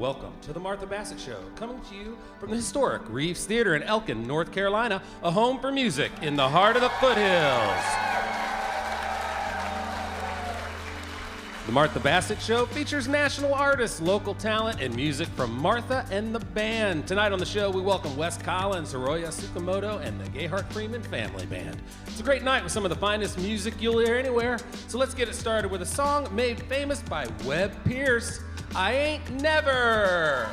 Welcome to the Martha Bassett Show, coming to you from the historic Reeves Theater in Elkin, North Carolina, a home for music in the heart of the foothills. The Martha Bassett Show features national artists, local talent, and music from Martha and the band. Tonight on the show, we welcome Wes Collins, Hiroya Tsukamoto, and the Gayheart Freeman Family Band. It's a great night with some of the finest music you'll hear anywhere, so let's get it started with a song made famous by Webb Pierce, I Ain't Never.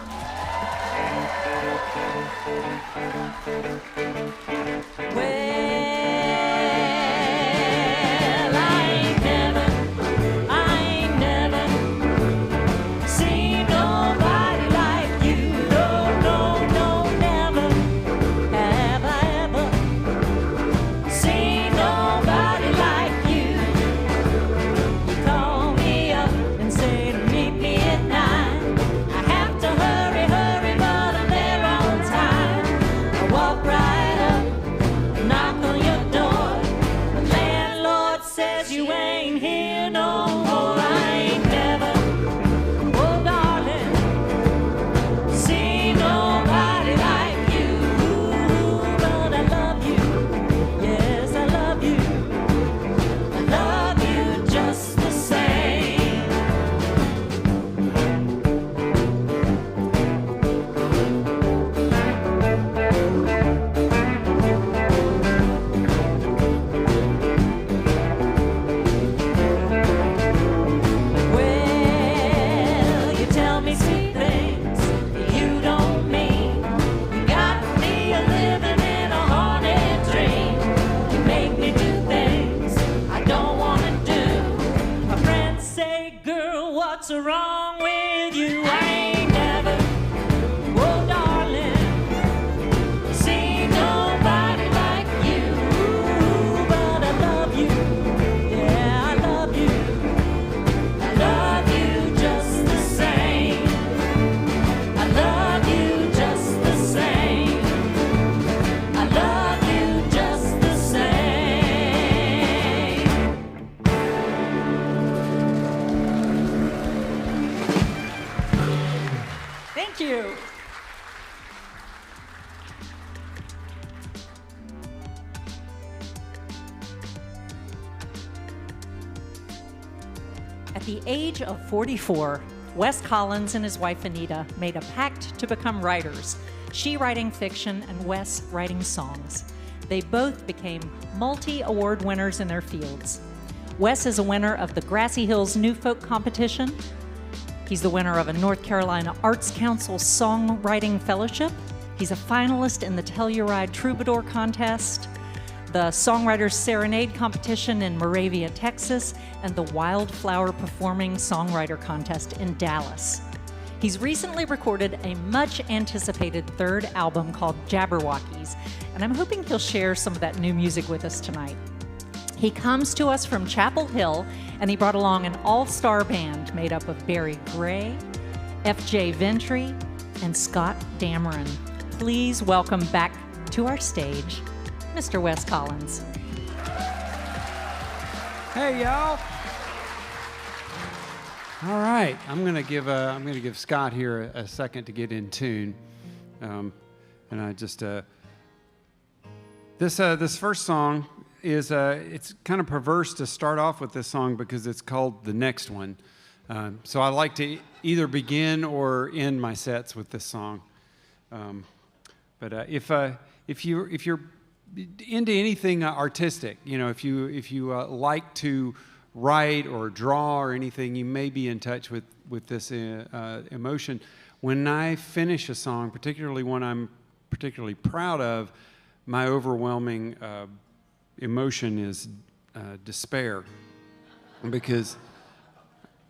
At the age of 44, Wes Collins and his wife Anita made a pact to become writers, she writing fiction and Wes writing songs. They both became multi-award winners in their fields. Wes is a winner of the Grassy Hills New Folk Competition. He's the winner of a North Carolina Arts Council Songwriting Fellowship. He's a finalist in the Telluride Troubadour Contest, the Songwriters Serenade Competition in Moravia, Texas, and the Wildflower Performing Songwriter Contest in Dallas. He's recently recorded a much-anticipated third album called Jabberwockies, and I'm hoping he'll share some of that new music with us tonight. He comes to us from Chapel Hill, and he brought along an all-star band made up of Barry Gray, F.J. Ventry, and Scott Dameron. Please welcome back to our stage, Mr. Wes Collins. Hey, y'all. All right, I'm gonna give Scott here a second to get in tune, and I just this first song is it's kind of perverse to start off with this song because it's called The Next One. So I like to either begin or end my sets with this song. But if you're into anything artistic, you know, if you like to write or draw or anything, you may be in touch with this emotion. When I finish a song, particularly one I'm particularly proud of, my overwhelming emotion is despair, because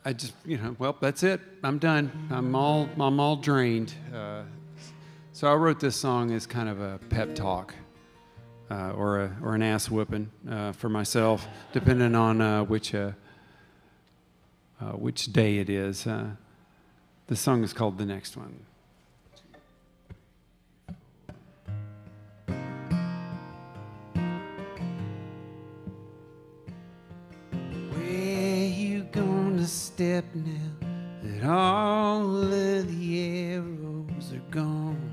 I just, well, that's it. I'm done. I'm all drained. So I wrote this song as kind of a pep talk. Or an ass whooping for myself, depending on which day it is. The song is called The Next One. Where you gonna step now? that all of the arrows are gone.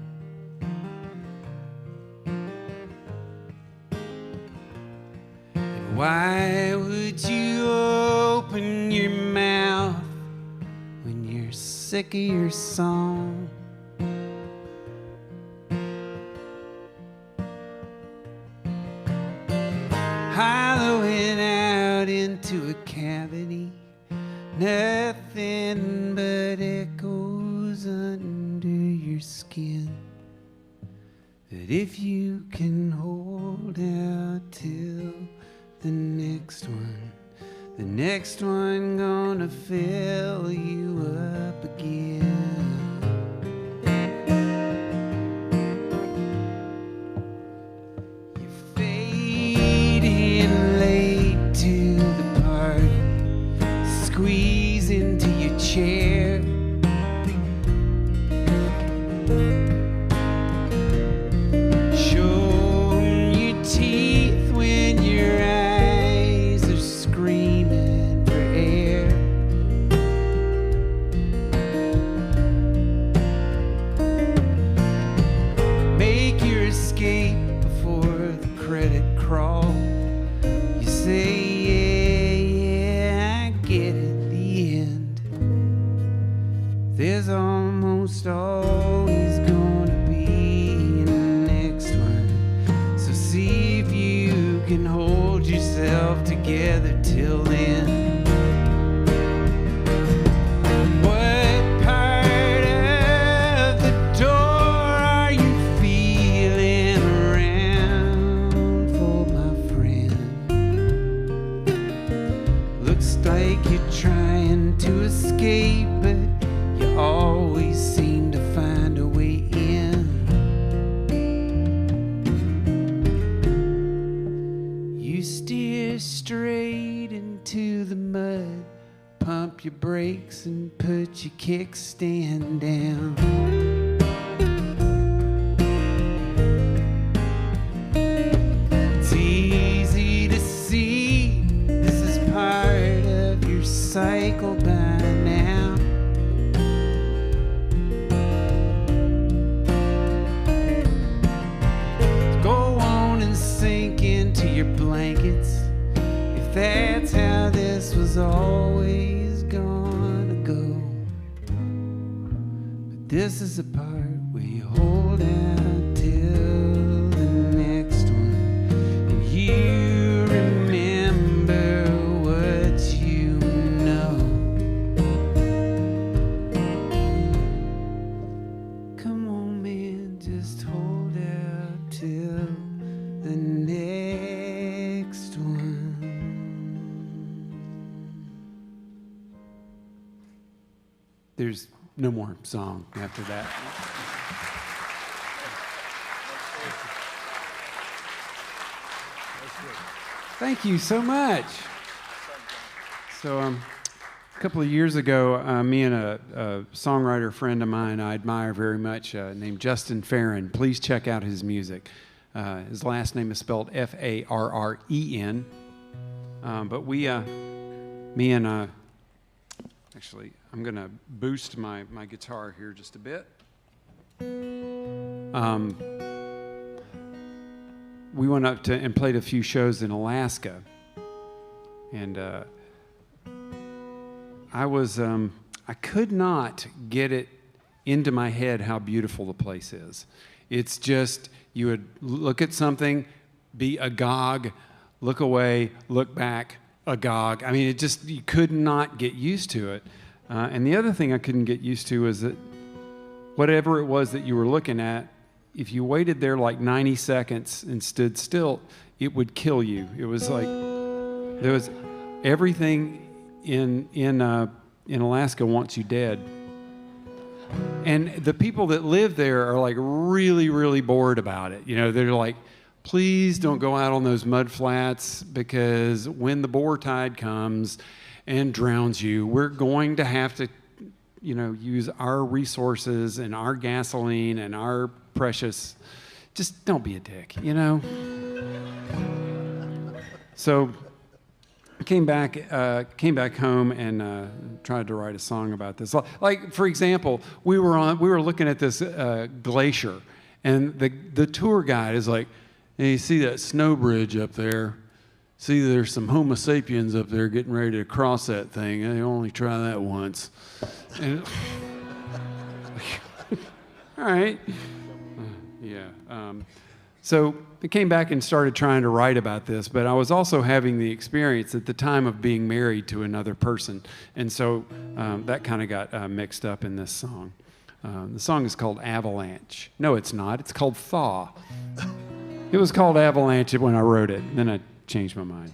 And why would you open your mouth when you're sick of your song? Hollowing out into a cavity, nothing but echoes under your skin. But if you can hold out till the next one gonna fill you up again. Squeeze into your chair. Show 'em your teeth when your eyes are screaming for air. Make your escape before the credit crawl. You say, there's almost always gonna be a next one. So see if you can hold yourself together till then. What part of the door are you feeling around for, my friend? Looks like you're trying to escape, but you always seem to find a way in. You steer straight into the mud, pump your brakes and put your kickstand down. It's easy to see this is part of your cycle by now. Sink into your blankets if that's how this was always gonna go. But this is the part where you hold out till the next one, and you remember what you know. Come on, man, just hold out till the next one. There's no more song after that. Thank you so much. So a couple of years ago, me and a songwriter friend of mine I admire very much named Justin Farren. Please check out his music. His last name is spelled Farren. But me and, actually, I'm going to boost my guitar here just a bit. We went up to and played a few shows in Alaska. And I could not get it into my head how beautiful the place is. It's just, you would look at something, be agog, look away, look back, agog. I mean, you could not get used to it. And the other thing I couldn't get used to is that whatever it was that you were looking at, if you waited there like 90 seconds and stood still, it would kill you. It was like, there was everything in Alaska wants you dead. And the people that live there are like really, really bored about it. You know, they're like, please don't go out on those mud flats because when the boar tide comes and drowns you, we're going to have to, use our resources and our gasoline and our precious, just don't be a dick, So came back home and tried to write a song about this. Like, for example, we were looking at this glacier, and the tour guide is like, "Hey, you see that snow bridge up there? See, there's some Homo sapiens up there getting ready to cross that thing. They only try that once." And, all right. Yeah. So I came back and started trying to write about this, but I was also having the experience at the time of being married to another person. And so that kind of got mixed up in this song. The song is called Avalanche. No, it's not. It's called Thaw. It was called Avalanche when I wrote it. Then I changed my mind.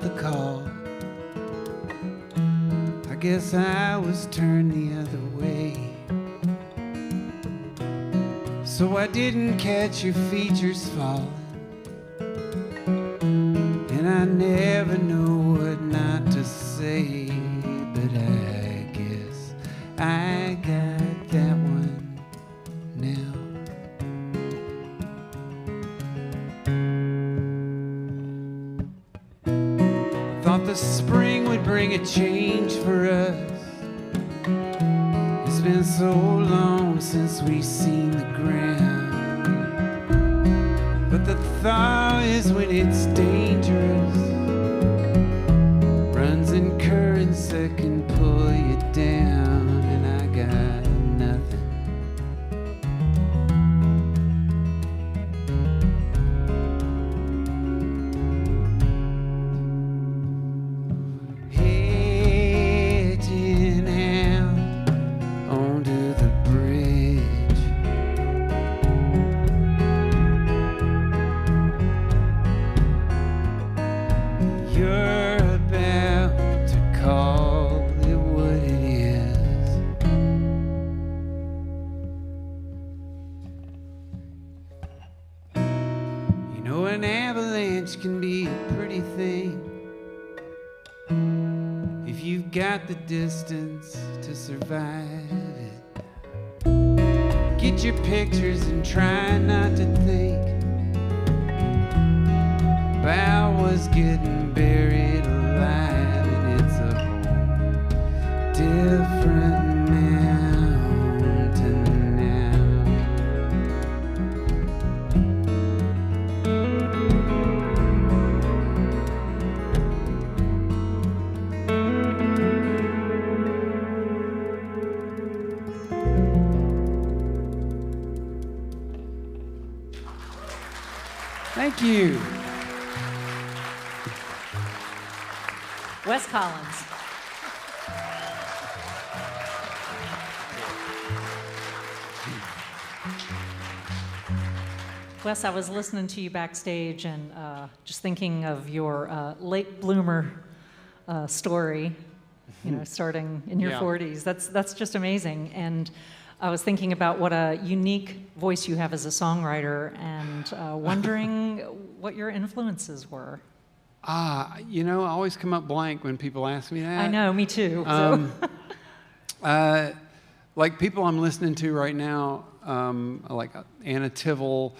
The call. I guess I was turned the other way, so I didn't catch your features falling, and I never know what not to say, but I guess I got that one now. Thought the spring would bring a change for us. It's been so long since we've seen the ground, but the thaw is when it's dangerous. Runs in currents that can pull you down, and I got nothing. Can be a pretty thing if you've got the distance to survive it. Get your pictures and try not to think about what's getting buried alive, and it's a whole different mountain now. Thank you. Wes Collins. Wes, I was listening to you backstage and just thinking of your late bloomer story, starting in your 40s. That's just amazing. And I was thinking about what a unique voice you have as a songwriter, and wondering what your influences were. I always come up blank when people ask me that. I know, me too. Like people I'm listening to right now, like Anna Tivell,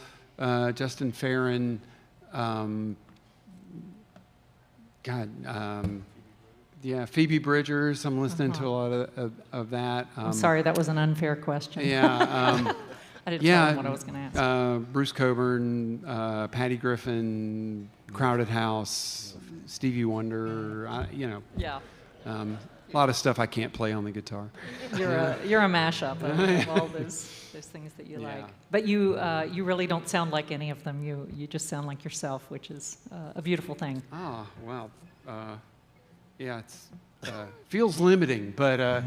Justin Farron, Yeah, Phoebe Bridgers. I'm listening to a lot of that. I'm sorry, that was an unfair question. Yeah. I didn't tell him what I was going to ask. Bruce Coburn, Patty Griffin, Crowded House, Stevie Wonder. Yeah. A lot of stuff I can't play on the guitar. You're a mashup of all those things that you like. But you really don't sound like any of them. You just sound like yourself, which is a beautiful thing. Oh, well, yeah, it's feels limiting, but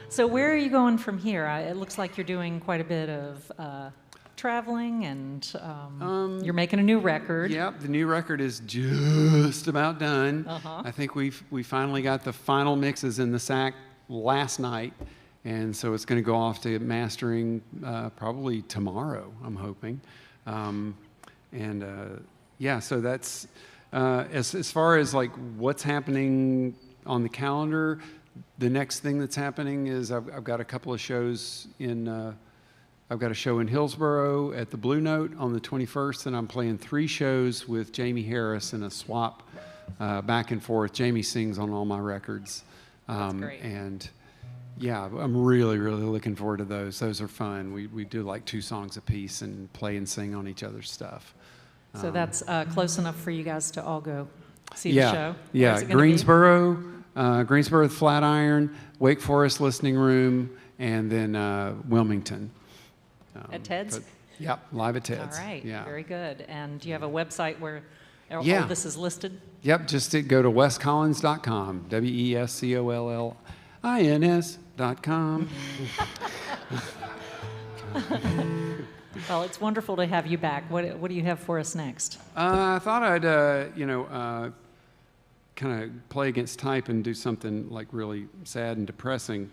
So where are you going from here? It looks like you're doing quite a bit of traveling, and you're making a new record. Yep, the new record is just about done. I think we finally got the final mixes in the sack last night, and so it's going to go off to mastering probably tomorrow, I'm hoping. So that's as far as like what's happening on the calendar. The next thing that's happening is I've got a couple of shows I've got a show in Hillsboro at the Blue Note on the 21st, and I'm playing 3 shows with Jamie Harris in a swap back and forth. Jamie sings on all my records. That's great. And yeah, I'm really, really looking forward to those. Those are fun. We do like 2 songs apiece and play and sing on each other's stuff. So that's close enough for you guys to all go see the show? Yeah, Greensboro, Greensboro Flatiron, Wake Forest Listening Room, and then Wilmington. At Ted's? Yep, live at Ted's. All right, yeah. Very good. And do you have a website where all this is listed? Yep, just go to wescollins.com, WesCollins.com. Well, it's wonderful to have you back. What do you have for us next? I thought I'd, kind of play against type and do something like really sad and depressing.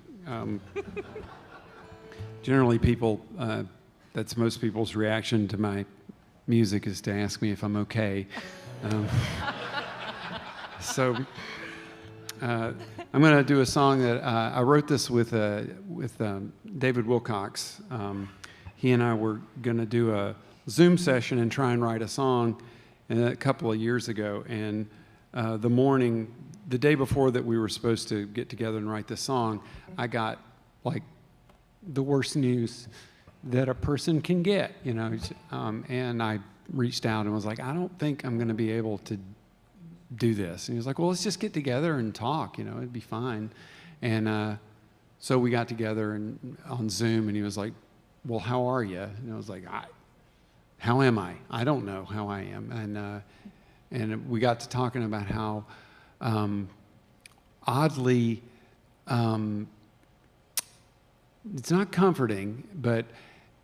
Generally, that's most people's reaction to my music is to ask me if I'm okay. So I'm going to do a song that I wrote this with David Wilcox. He and I were going to do a Zoom session and try and write a song a couple of years ago. And the day before that we were supposed to get together and write this song, I got like the worst news that a person can get, and I reached out and was like, I don't think I'm going to be able to do this. And he was like, well, let's just get together and talk, it'd be fine. And so we got together on Zoom, and he was like, well, how are you? And I was like, how am I? I don't know how I am. And we got to talking about how oddly, it's not comforting, but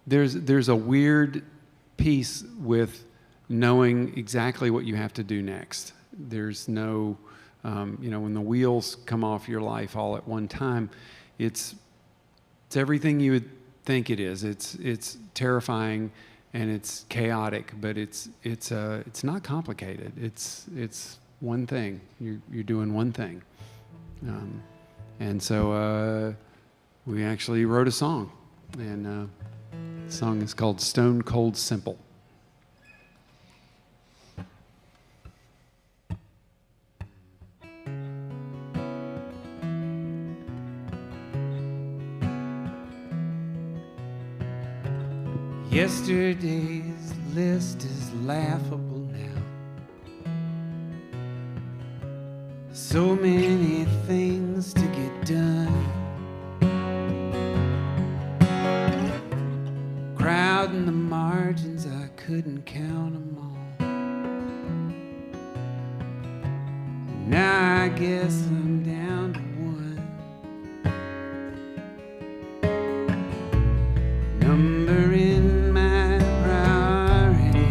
there's a weird piece with knowing exactly what you have to do next. There's no, when the wheels come off your life all at one time, it's everything you would think it is. It's terrifying and it's chaotic, but it's not complicated. It's one thing. You're doing one thing, and so we actually wrote a song, and the song is called "Stone Cold Simple." Yesterday's list is laughable now. So many things to get done. Crowding the margins, I couldn't count them all. Now I guess I'm down to one. Number in my priority,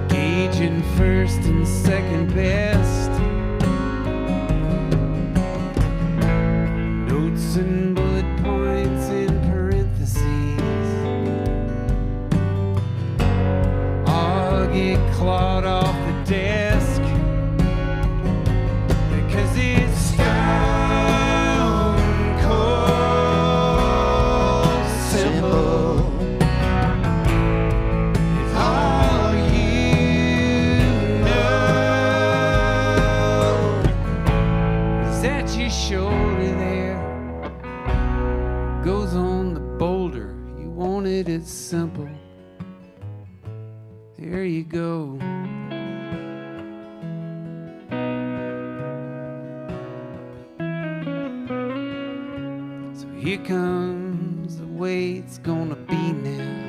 gauging first and second best. Notes and bullet points in parentheses all get clawed off the desk because it's stone cold simple. It's all you Here comes the way it's gonna be now.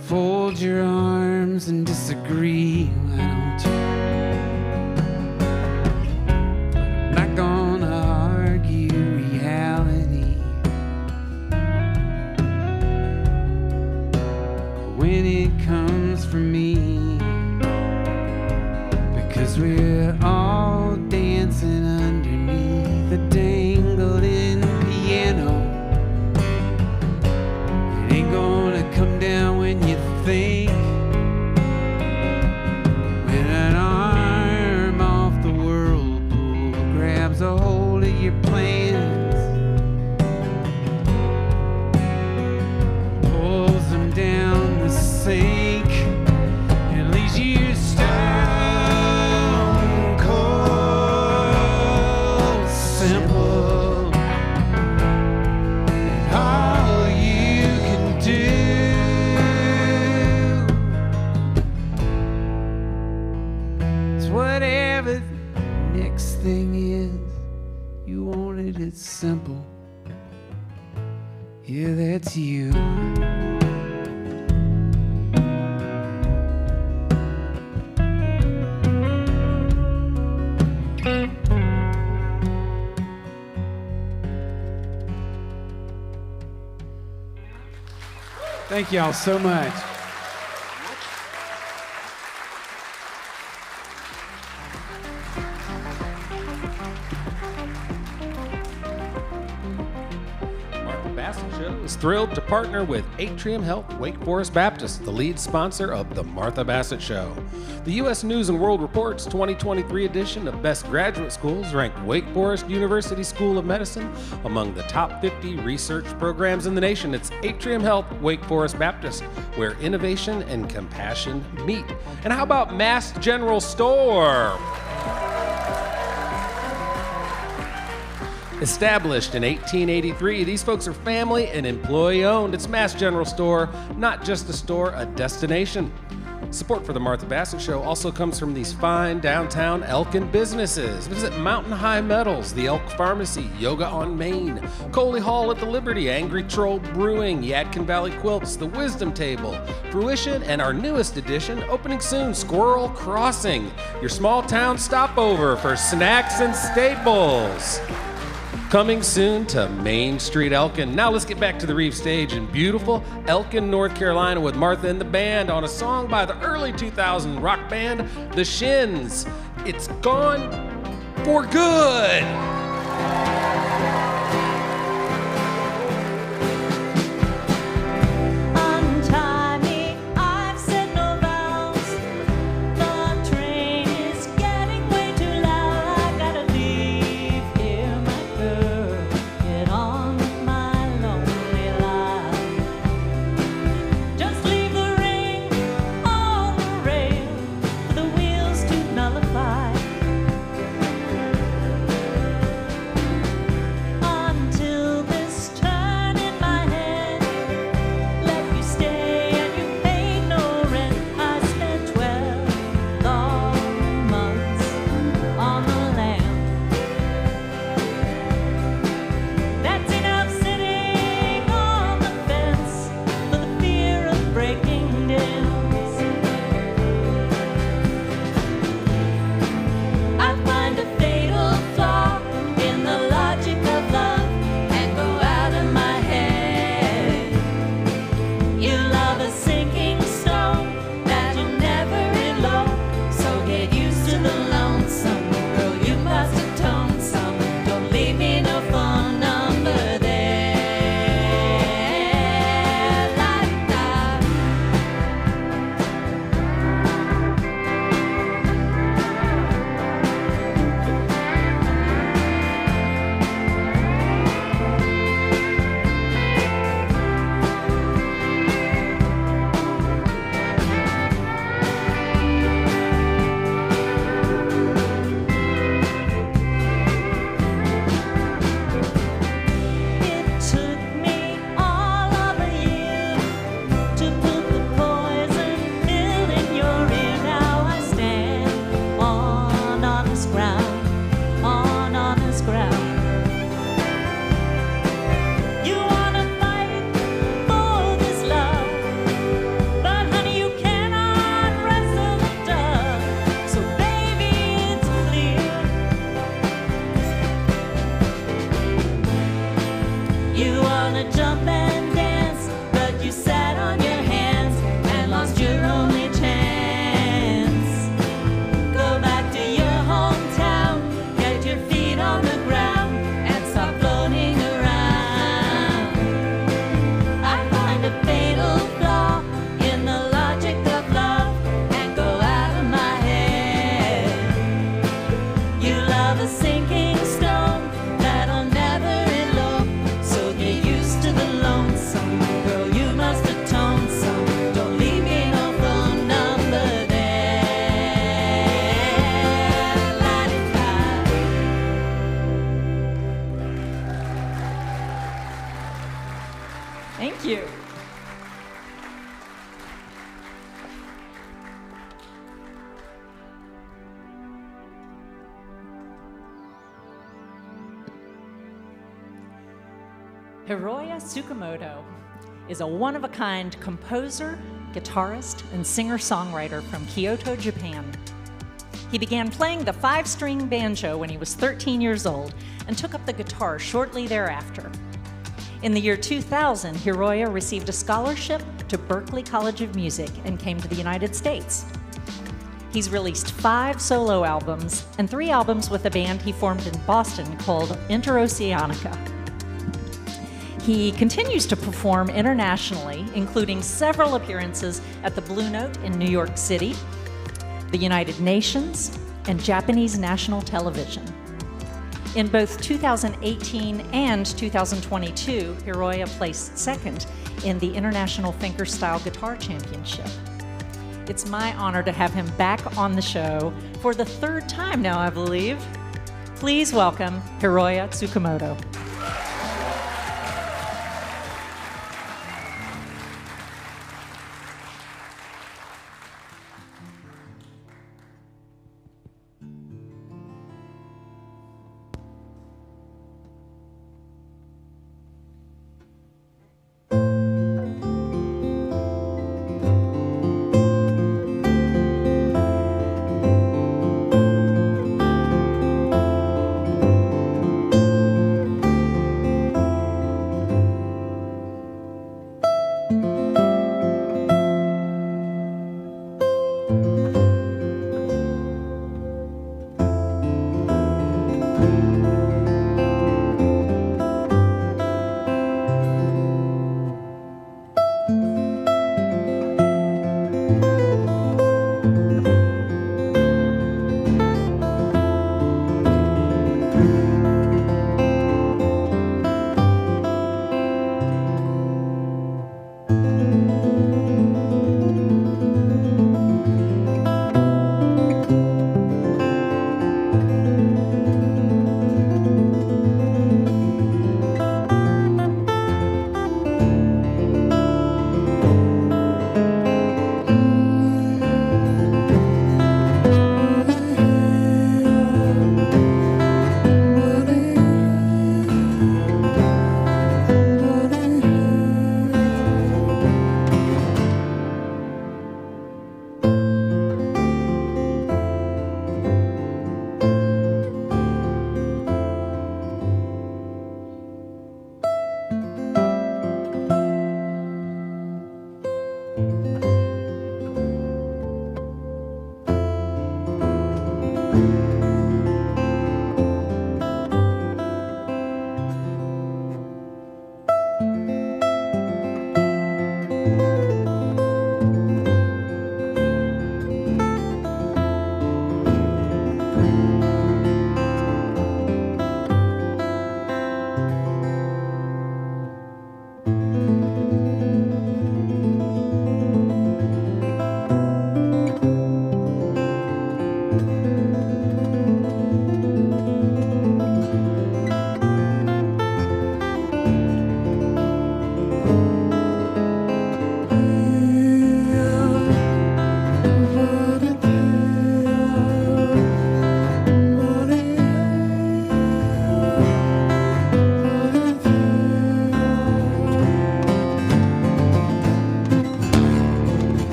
Fold your arms and disagree, why don't you? But I'm not gonna argue reality. When it comes from me, because we're all dancing underneath the dangling piano. It ain't gonna come down when you think. When an arm off the whirlpool grabs a hold of your plans, pulls them down the sink, and leaves you stone cold simple. And all you can do is whatever the next thing is. You wanted it simple. Yeah, that's you. Thank y'all so much. Martha Bassett Show is thrilled to partner with Atrium Health Wake Forest Baptist, the lead sponsor of The Martha Bassett Show. The U.S. News & World Report's 2023 edition of Best Graduate Schools ranked Wake Forest University School of Medicine among the top 50 research programs in the nation. It's Atrium Health Wake Forest Baptist, where innovation and compassion meet. And how about Mass General Store? Established in 1883, these folks are family and employee owned. It's Mass General Store, not just a store, a destination. Support for the Martha Bassett Show also comes from these fine downtown Elkin businesses. Visit Mountain High Metals, the Elk Pharmacy, Yoga on Main, Coley Hall at the Liberty, Angry Troll Brewing, Yadkin Valley Quilts, the Wisdom Table, Fruition, and our newest edition, opening soon, Squirrel Crossing, your small town stopover for snacks and staples. Coming soon to Main Street, Elkin. Now let's get back to the Reeves stage in beautiful Elkin, North Carolina with Martha and the band on a song by the early 2000 rock band, The Shins. It's Gone for Good. Hiroya Tsukamoto is a one-of-a-kind composer, guitarist, and singer-songwriter from Kyoto, Japan. He began playing the 5-string banjo when he was 13 years old and took up the guitar shortly thereafter. In the year 2000, Hiroya received a scholarship to Berklee College of Music and came to the United States. He's released 5 solo albums and 3 albums with a band he formed in Boston called Interoceanica. He continues to perform internationally, including several appearances at the Blue Note in New York City, the United Nations, and Japanese national television. In both 2018 and 2022, Hiroya placed second in the International Fingerstyle Guitar Championship. It's my honor to have him back on the show for the 3rd time now, I believe. Please welcome Hiroya Tsukamoto.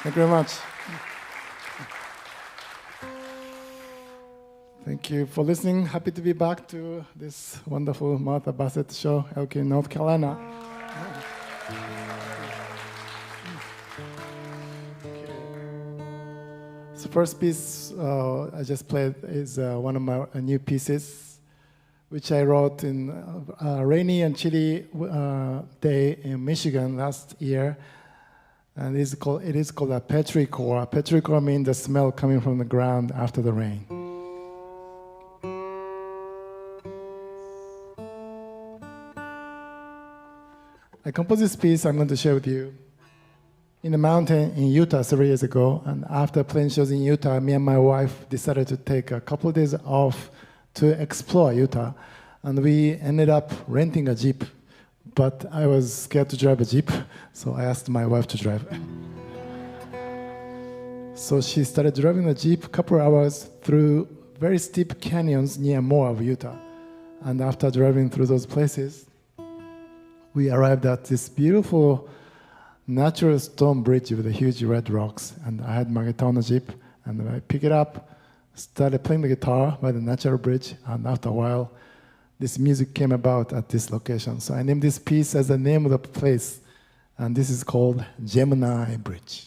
Thank you very much. Thank you for listening. Happy to be back to this wonderful Martha Bassett Show, Elkin, North Carolina. So first piece I just played is one of my new pieces, which I wrote in a rainy and chilly day in Michigan last year. And it is called a petrichor. Petrichor means the smell coming from the ground after the rain. I composed this piece I'm going to share with you in a mountain in Utah 3 years ago. And after playing shows in Utah, me and my wife decided to take a couple of days off to explore Utah. And we ended up renting a Jeep. But I was scared to drive a Jeep, so I asked my wife to drive. So she started driving the Jeep a couple of hours through very steep canyons near Moab, Utah. And after driving through those places, we arrived at this beautiful natural stone bridge with the huge red rocks. And I had my guitar on the Jeep, and I picked it up, started playing the guitar by the natural bridge, and after a while, this music came about at this location. So I named this piece as the name of the place, and this is called Gemini Bridge.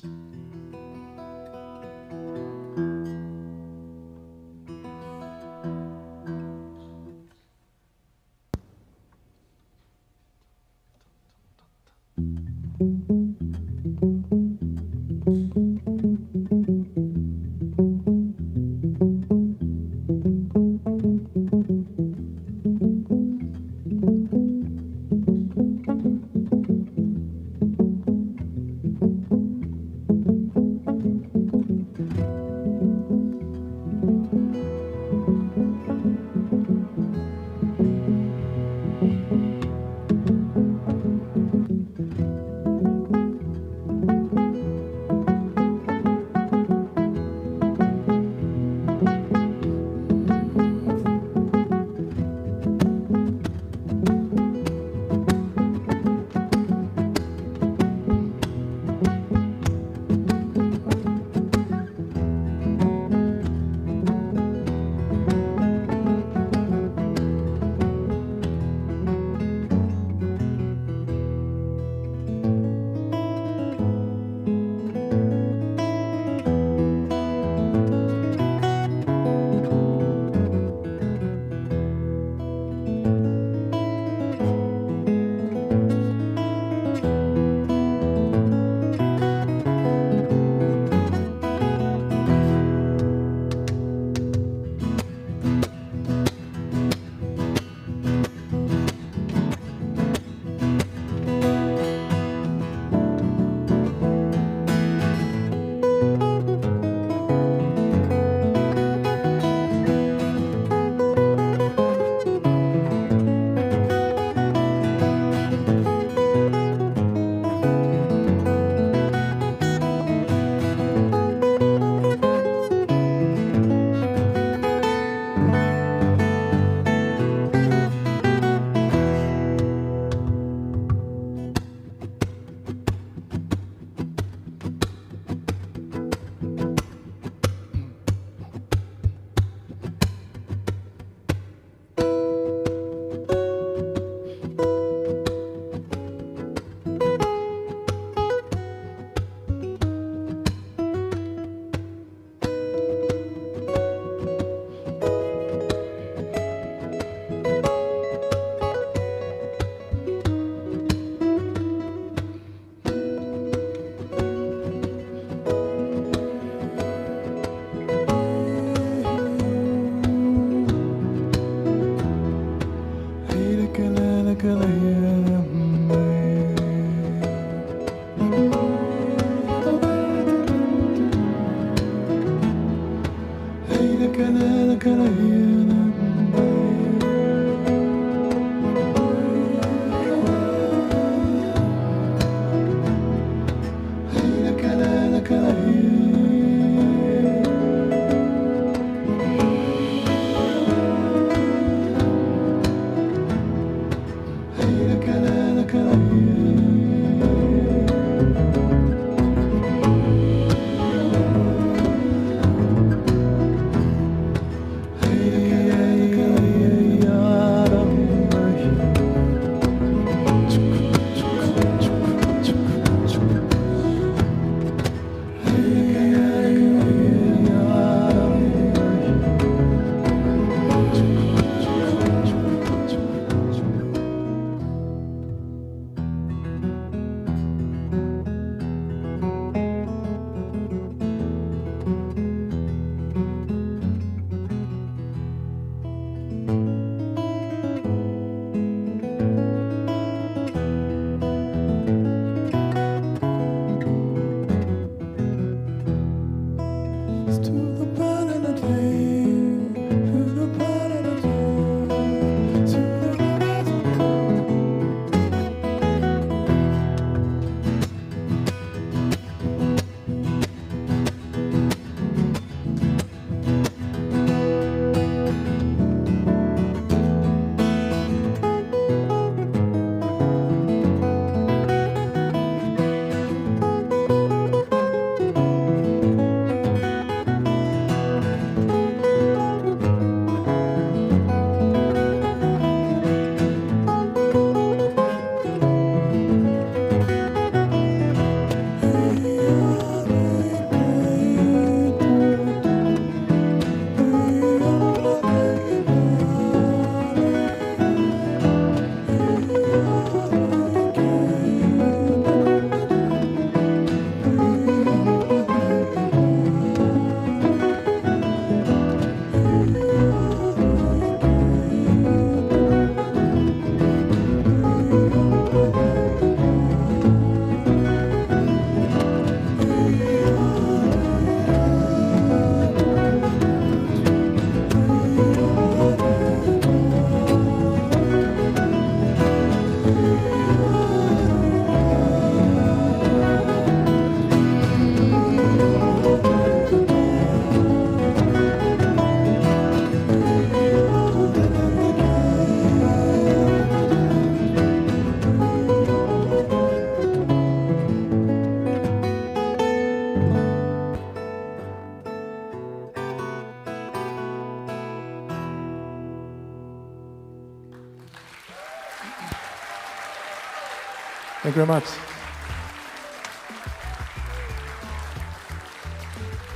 Thank you very much.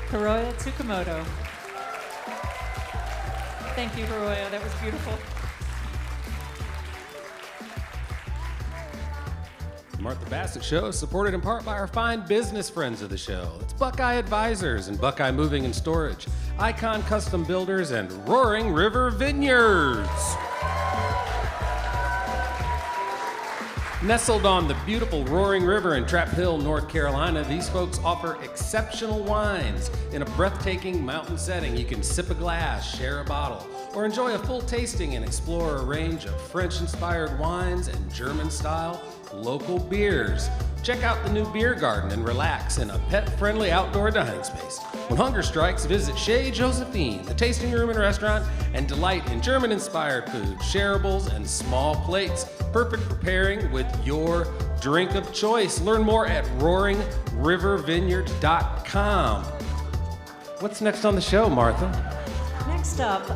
Hiroya Tsukamoto. Thank you, Hiroya. That was beautiful. The Martha Bassett Show is supported in part by our fine business friends of the show. It's Buckeye Advisors and Buckeye Moving and Storage, Icon Custom Builders, and Roaring River Vineyards. Nestled on the beautiful Roaring River in Trap Hill, North Carolina, these folks offer exceptional wines in a breathtaking mountain setting. You can sip a glass, share a bottle, or enjoy a full tasting and explore a range of French-inspired wines and German-style local beers. Check out the new beer garden and relax in a pet-friendly outdoor dining space. When hunger strikes, visit Chez Josephine, the tasting room and restaurant, and delight in German-inspired food, shareables, and small plates, perfect for pairing with your drink of choice. Learn more at roaringrivervineyard.com. What's next on the show, Martha? Next up,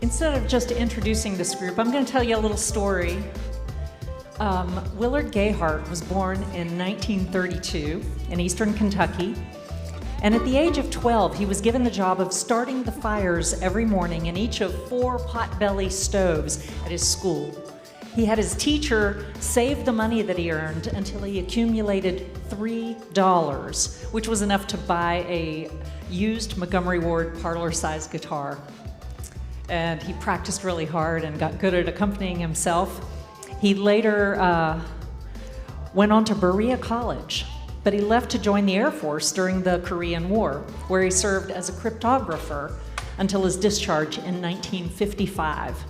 instead of just introducing this group, I'm going to tell you a little story. Willard Gayheart was born in 1932 in eastern Kentucky, and at the age of 12, he was given the job of starting the fires every morning in each of 4 potbelly stoves at his school. He had his teacher save the money that he earned until he accumulated $3, which was enough to buy a used Montgomery Ward parlor-sized guitar. And he practiced really hard and got good at accompanying himself. He later went on to Berea College, but he left to join the Air Force during the Korean War, where he served as a cryptographer until his discharge in 1955.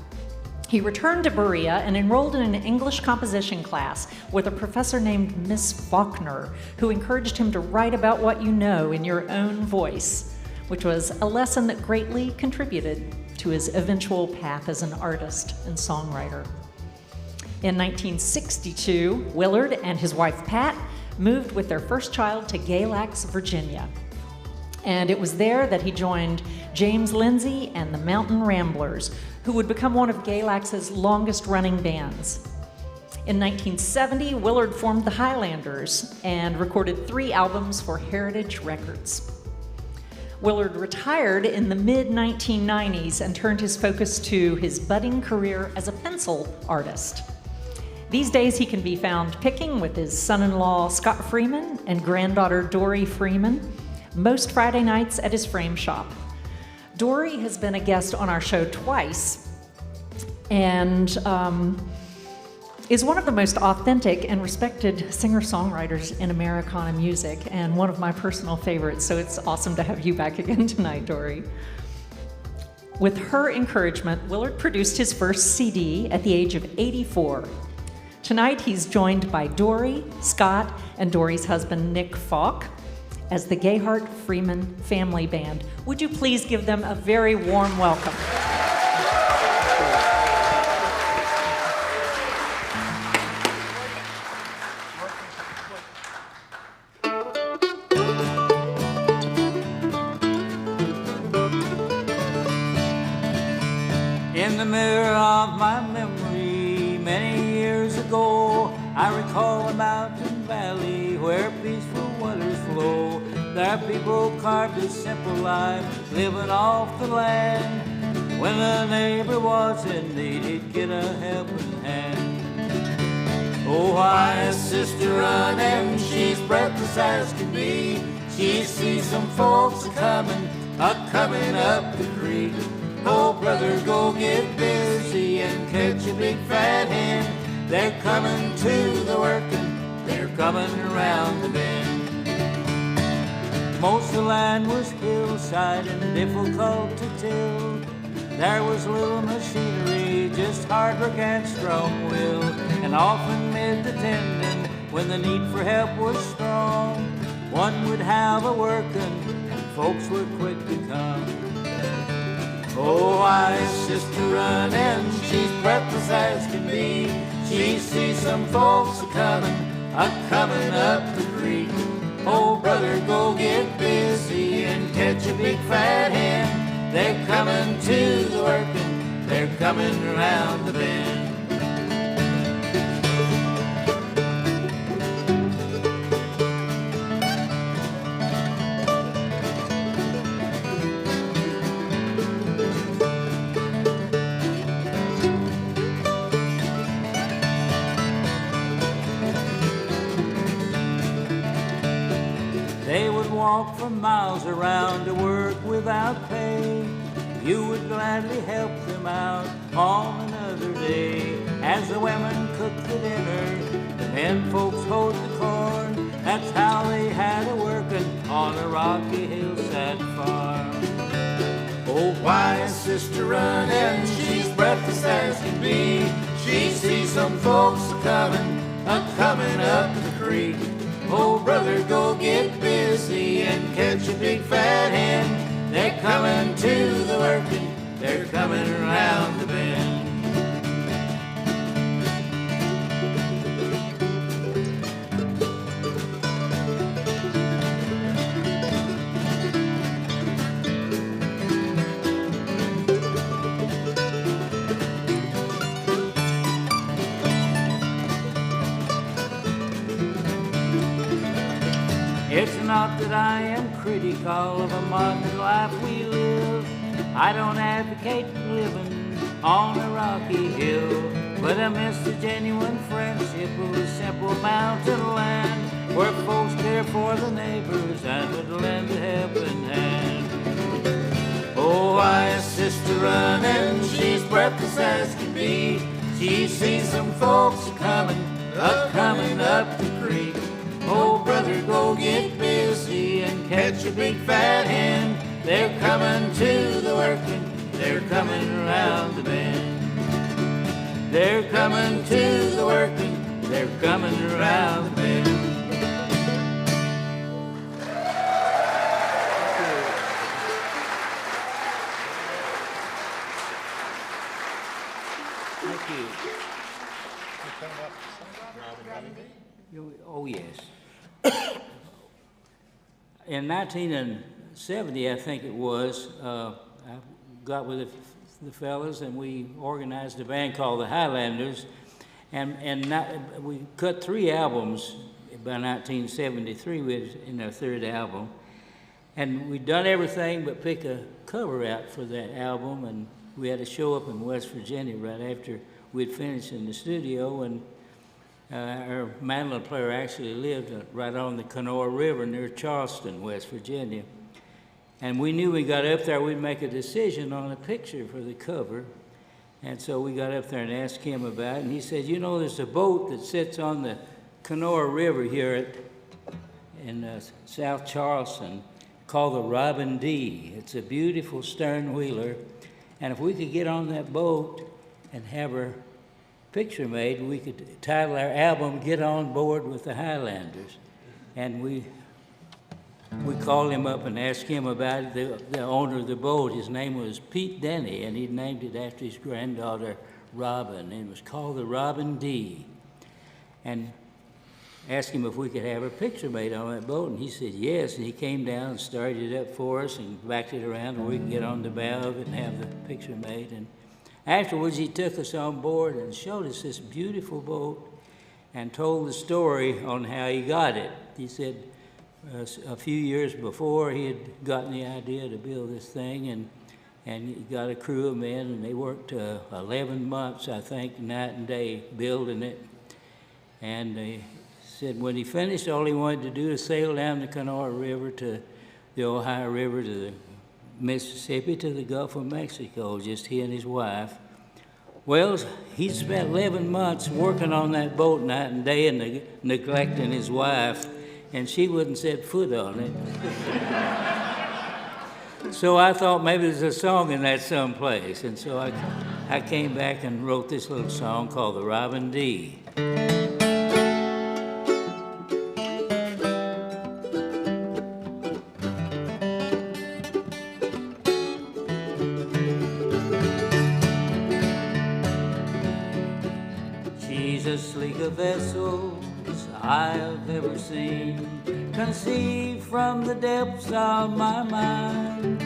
He returned to Berea and enrolled in an English composition class with a professor named Miss Faulkner, who encouraged him to write about what you know in your own voice, which was a lesson that greatly contributed to his eventual path as an artist and songwriter. In 1962, Willard and his wife Pat moved with their first child to Galax, Virginia. And it was there that he joined James Lindsay and the Mountain Ramblers, who would become one of Galax's longest-running bands. In 1970, Willard formed the Highlanders and recorded 3 albums for Heritage Records. Willard retired in the mid-1990s and turned his focus to his budding career as a pencil artist. These days, he can be found picking with his son-in-law Scott Freeman and granddaughter Dory Freeman, most Friday nights at his frame shop. Dory has been a guest on our show twice and is one of the most authentic and respected singer-songwriters in Americana music and one of my personal favorites, so it's awesome to have you back again tonight, Dory. With her encouragement, Willard produced his first CD at the age of 84. Tonight, he's joined by Dory, Scott, and Dory's husband, Nick Falk, as the Gayheart Freeman Family Band. Would you please give them a very warm welcome? In the mirror of my memory, many years ago, I recall a mountain valley where peaceful waters flow. There people carved a simple life, living off the land. When a neighbor was in need, he'd get a helping hand. Oh, why is sister running? She's breathless as can be. She sees some folks a-coming up the creek. Oh, brother, go get busy and catch a big fat hen. They're coming to the working, they're coming around the bend. Most of the land was hillside and difficult to till. There was little machinery, just hard work and strong will. And often mid the tending, when the need for help was strong, one would have a working and folks were quick to come. Oh, why is sister running? She's breathless as can be. She sees some folks a-coming up the creek. Oh, brother, go get busy and catch a big fat hen. They're coming to the working, they're coming around the bend. They would walk for miles around to work without pay. You would gladly help them out on another day. As the women cooked the dinner, the men folks hoed the corn. That's how they had it working on a rocky hillside farm. Oh, why is sister running? She's breathless as can be. She sees some folks a-coming up the creek. Oh, brother, go get busy and catch a big fat hen. They're coming to the working, they're coming around the bend. It's not that I am critical of a modern life we live. I don't advocate living on a rocky hill, but I miss the genuine friendship of a simple mountain land where folks care for the neighbors and would lend a helping hand. Oh, why is sister running? She's breathless as can be. She sees some folks coming up the creek. Oh, brother, go get busy and catch a big fat hen. They're coming to the working, they're coming around the bend. They're coming to the working, they're coming around the bend. Thank you. Oh, yes. In 1970, I think it was, I got with the fellas and we organized a band called the Highlanders, and we cut 3 albums by 1973. We was in our 3rd album, and we'd done everything but pick a cover out for that album, and we had a show up in West Virginia right after we'd finished in the studio, and our mandolin player actually lived right on the Kanawha River near Charleston, West Virginia. And we knew we got up there, we'd make a decision on a picture for the cover. And so we got up there and asked him about it. And he said, you know, there's a boat that sits on the Kanawha River here in South Charleston called the Robin D. It's a beautiful stern wheeler. And if we could get on that boat and have her picture made, we could title our album Get On Board with the Highlanders. And we called him up and asked him about it, the owner of the boat. His name was Pete Denny, and he named it after his granddaughter Robin, and it was called the Robin D. And asked him if we could have a picture made on that boat, and he said yes, and he came down and started it up for us and backed it around where we could get on the bow of it and have the picture made. And afterwards, he took us on board and showed us this beautiful boat and told the story on how he got it. He said a few years before, he had gotten the idea to build this thing, and he got a crew of men, and they worked 11 months, I think, night and day building it. And he said when he finished, all he wanted to do is sail down the Kanawha River to the Ohio River to the Mississippi to the Gulf of Mexico, just he and his wife. Well, he spent 11 months working on that boat night and day and neglecting his wife, and she wouldn't set foot on it. So I thought maybe there's a song in that someplace, and so I came back and wrote this little song called the Robin D. Sleeker vessels I have ever seen, conceived from the depths of my mind.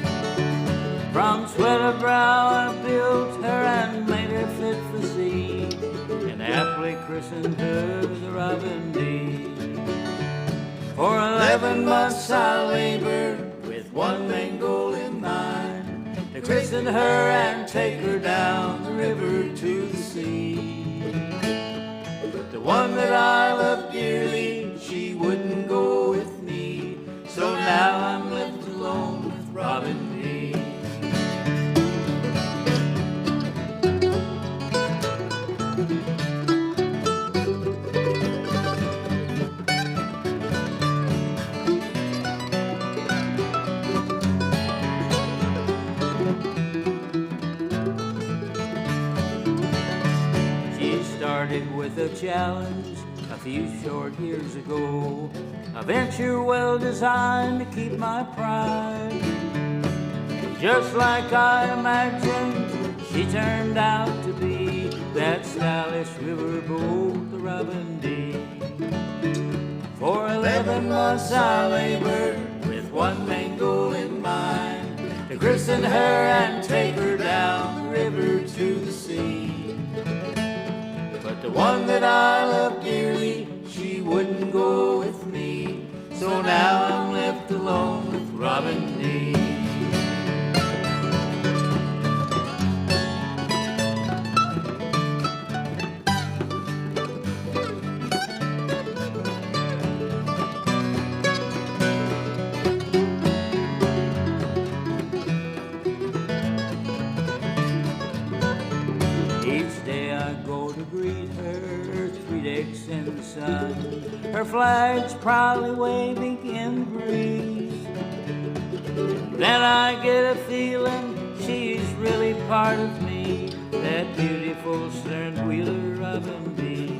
From sweat of brow I built her and made her fit for sea, and aptly christened her the Robin D. For 11 months I labored with one main goal in mind, to christen her and take her down the river to the sea. The one that I loved dearly, she wouldn't go with me, so the challenge a few short years ago. A venture well designed to keep my pride. Just like I imagined, she turned out to be that stylish riverboat, the Robin D. For 11 months I labored with one main goal in mind, to christen her and take her down the river to the sea. But the one that I love dearly, she wouldn't go with me, so now I'm left alone with Robin D. In the sun, her flag's proudly waving in the breeze. Then I get a feeling she's really part of me, that beautiful stern-wheeler Robin B.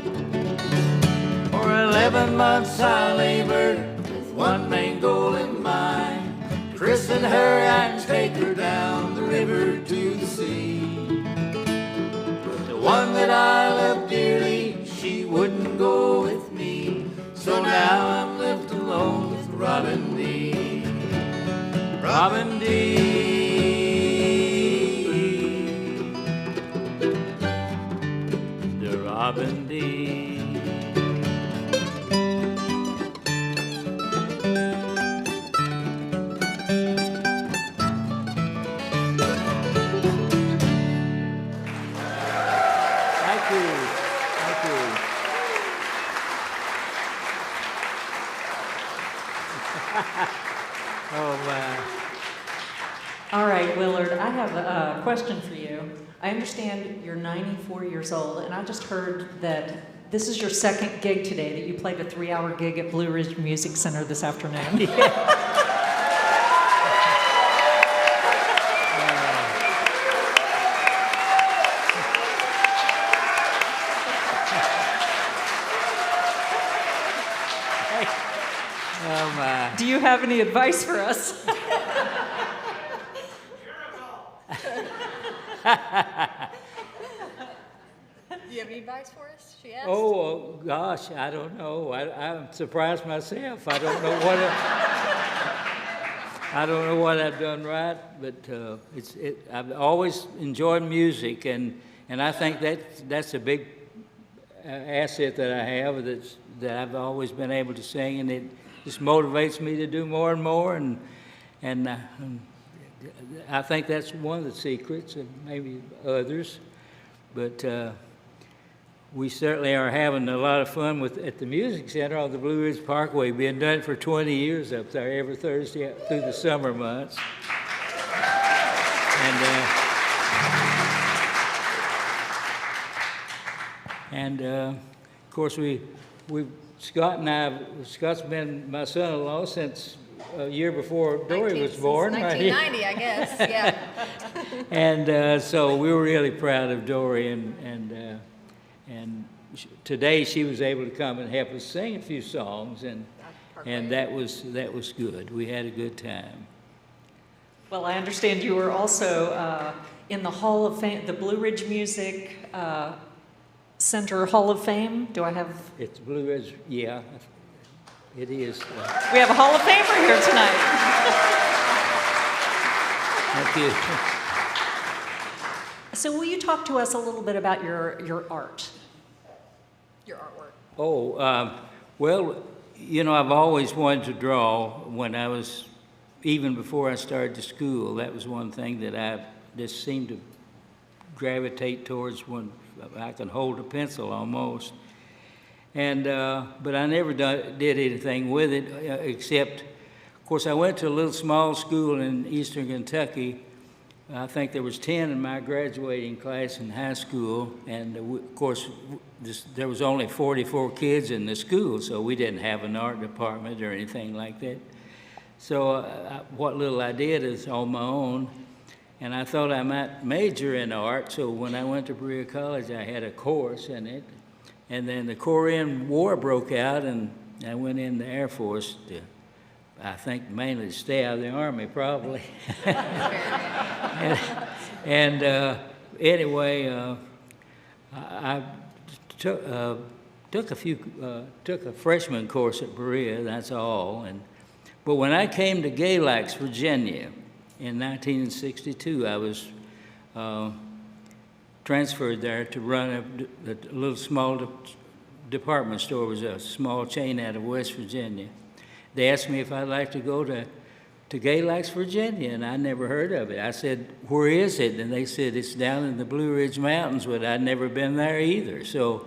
For 11 months I labored with one main goal in mind, to christen her and take her down the river to the sea. The one that I love dearly, she wouldn't go with me, so now I'm left alone with Robin D. Robin D. The Robin D. All right, Willard, I have a question for you. I understand you're 94 years old, and I just heard that this is your second gig today, that you played a 3-hour gig at Blue Ridge Music Center this afternoon. Yeah. Oh, my. Do you have any advice for us? Do you have any advice for us? She asked. Oh, gosh, I don't know. I'm surprised myself. I don't know what I've done right, but I've always enjoyed music, and I think that's a big asset that I have, that I've always been able to sing, and it just motivates me to do more and more, and I think that's one of the secrets, and maybe others, but we certainly are having a lot of fun at the Music Center on the Blue Ridge Parkway. We've been doing it for 20 years up there, every Thursday through the summer months. And of course, Scott's been my son-in-law since a year before Dory was born. 1990, I guess, yeah. And so we were really proud of Dory, and today she was able to come and help us sing a few songs, and that was good. We had a good time. Well, I understand you were also in the Hall of Fame, the Blue Ridge Music Center Hall of Fame. Do I have? It's Blue Ridge, yeah, it is. We have a Hall of Famer here tonight. Thank you. So will you talk to us a little bit about your art? Your artwork. Oh, well, I've always wanted to draw. When I was, even before I started to school, that was one thing that I just seemed to gravitate towards when I could hold a pencil almost. And but I never did anything with it, except, of course, I went to a little small school in eastern Kentucky. I think there was 10 in my graduating class in high school, and of course, there was only 44 kids in the school, so we didn't have an art department or anything like that. So what little I did is on my own, and I thought I might major in art, so when I went to Berea College, I had a course in it, And then the Korean War broke out, and I went in the Air Force to, I think, mainly to stay out of the Army, probably. Anyway, I took a freshman course at Berea. That's all. But when I came to Galax, Virginia, in 1962, I was transferred there to run a little small department store. It was a small chain out of West Virginia. They asked me if I'd like to go to Galax, Virginia, and I never heard of it. I said, "Where is it?" And they said, "It's down in the Blue Ridge Mountains," but I'd never been there either. So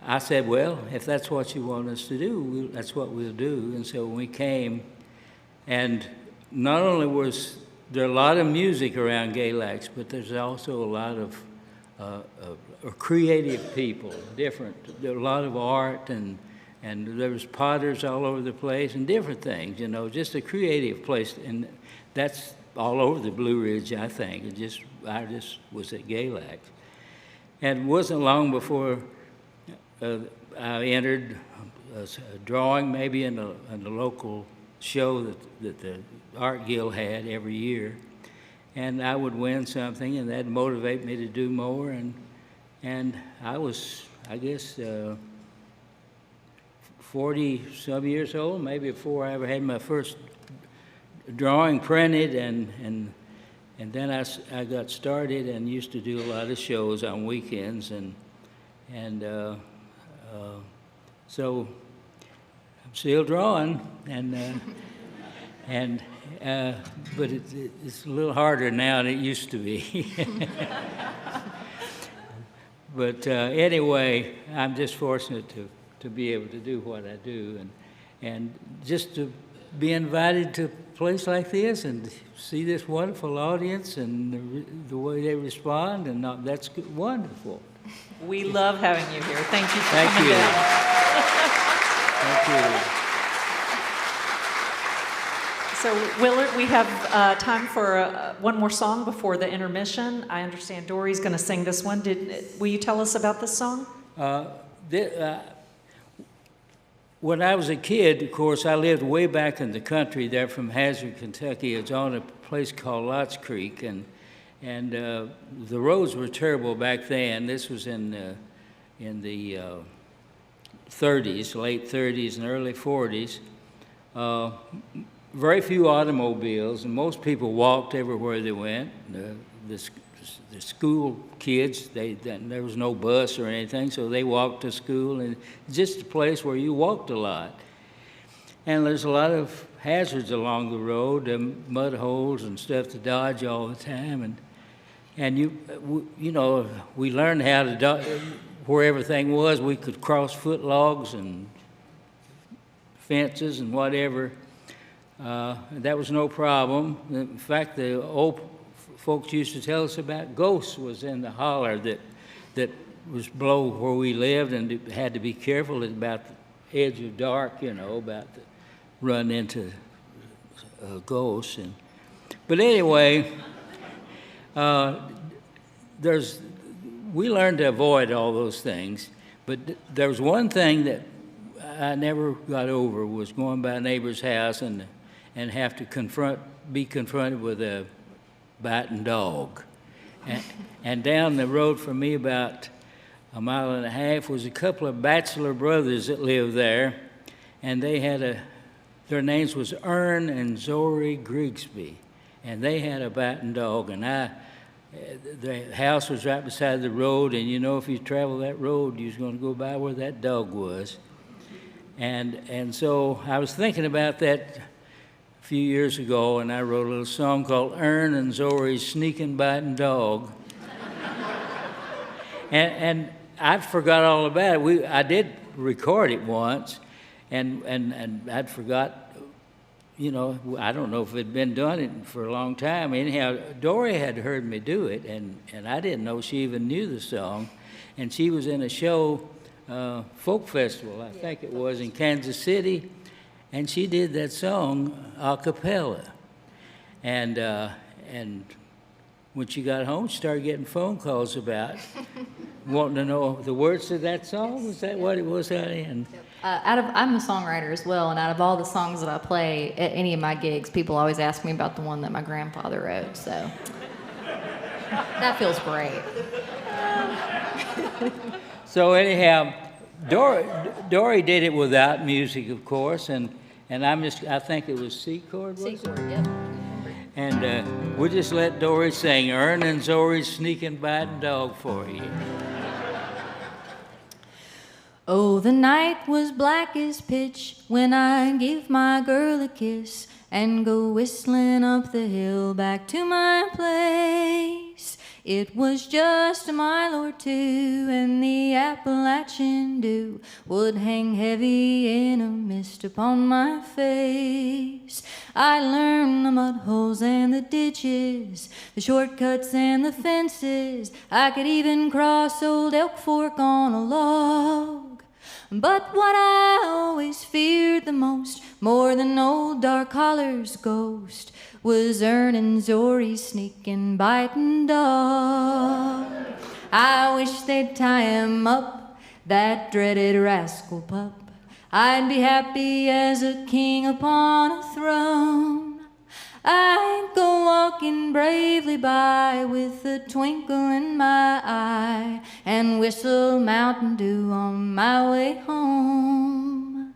I said, "Well, if that's what you want us to do, that's what we'll do." And so we came, and not only was there a lot of music around Galax, but there's also a lot of creative people, a lot of art, and there was potters all over the place and different things, just a creative place. And that's all over the Blue Ridge, I think. I just was at Galax. And it wasn't long before I entered a drawing, maybe in a local show that the Art Guild had every year. And I would win something, and that'd motivate me to do more. And I was, I guess, 40-some years old, maybe before I ever had my first drawing printed, and then I got started and used to do a lot of shows on weekends, so I'm still drawing, but it's a little harder now than it used to be. But anyway, I'm just fortunate to be able to do what I do, and just to be invited to a place like this and see this wonderful audience and the way they respond, and that's wonderful. We love having you here. Thank you for Thank coming you. down. Thank you. So, Willard, we have time for one more song before the intermission. I understand Dory's going to sing this one. Will you tell us about this song? When I was a kid, of course, I lived way back in the country there from Hazard, Kentucky. It's on a place called Lots Creek, and the roads were terrible back then. This was in the 30s, late 30s and early 40s. Very few automobiles, and most people walked everywhere they went. The school kids, there was no bus or anything, so they walked to school, and just a place where you walked a lot. And there's a lot of hazards along the road, mud holes and stuff to dodge all the time, and we learned how to dodge where everything was. We could cross foot logs and fences and whatever. That was no problem. In fact, the old folks used to tell us about ghosts was in the holler that was below where we lived, and it had to be careful about the edge of dark, about to run into ghosts. But anyway, we learned to avoid all those things. But there was one thing that I never got over, was going by a neighbor's house and have to be confronted with a biting dog. And down the road from me about a mile and a half was a couple of bachelor brothers that lived there, and they had their names was Ern and Zori Grigsby, and they had a biting dog, and the house was right beside the road, and if you travel that road, you was going to go by where that dog was. And so I was thinking about that a few years ago, and I wrote a little song called Ern and Zori's Sneaking Biting Dog. and I forgot all about it. I did record it once, and I'd forgot, I don't know if it had been done for a long time. Anyhow, Dory had heard me do it, and I didn't know she even knew the song. And she was in a show, folk festival, I think it was, in Kansas City, and she did that song a cappella. And when she got home, she started getting phone calls about wanting to know the words to that song? Was that what it was that in? I'm a songwriter as well, and out of all the songs that I play at any of my gigs, people always ask me about the one that my grandfather wrote, so that feels great. So anyhow, Dory did it without music, of course, and I think it was C chord, was it? C chord, yep. And we'll just let Dory sing Earning Zory's Sneaking Biting Dog for you. Oh, the night was black as pitch when I gave my girl a kiss and go whistling up the hill back to my place. It was just a mile or two, and the Appalachian dew would hang heavy in a mist upon my face. I learned the mud holes and the ditches, the shortcuts and the fences. I could even cross old Elk Fork on a log. But what I always feared the most, more than old Dark Holler's ghost, was Earning Zory's sneaking, biting dog. I wish they'd tie him up, that dreaded rascal pup. I'd be happy as a king upon a throne. I'd go walking bravely by with a twinkle in my eye and whistle Mountain Dew on my way home.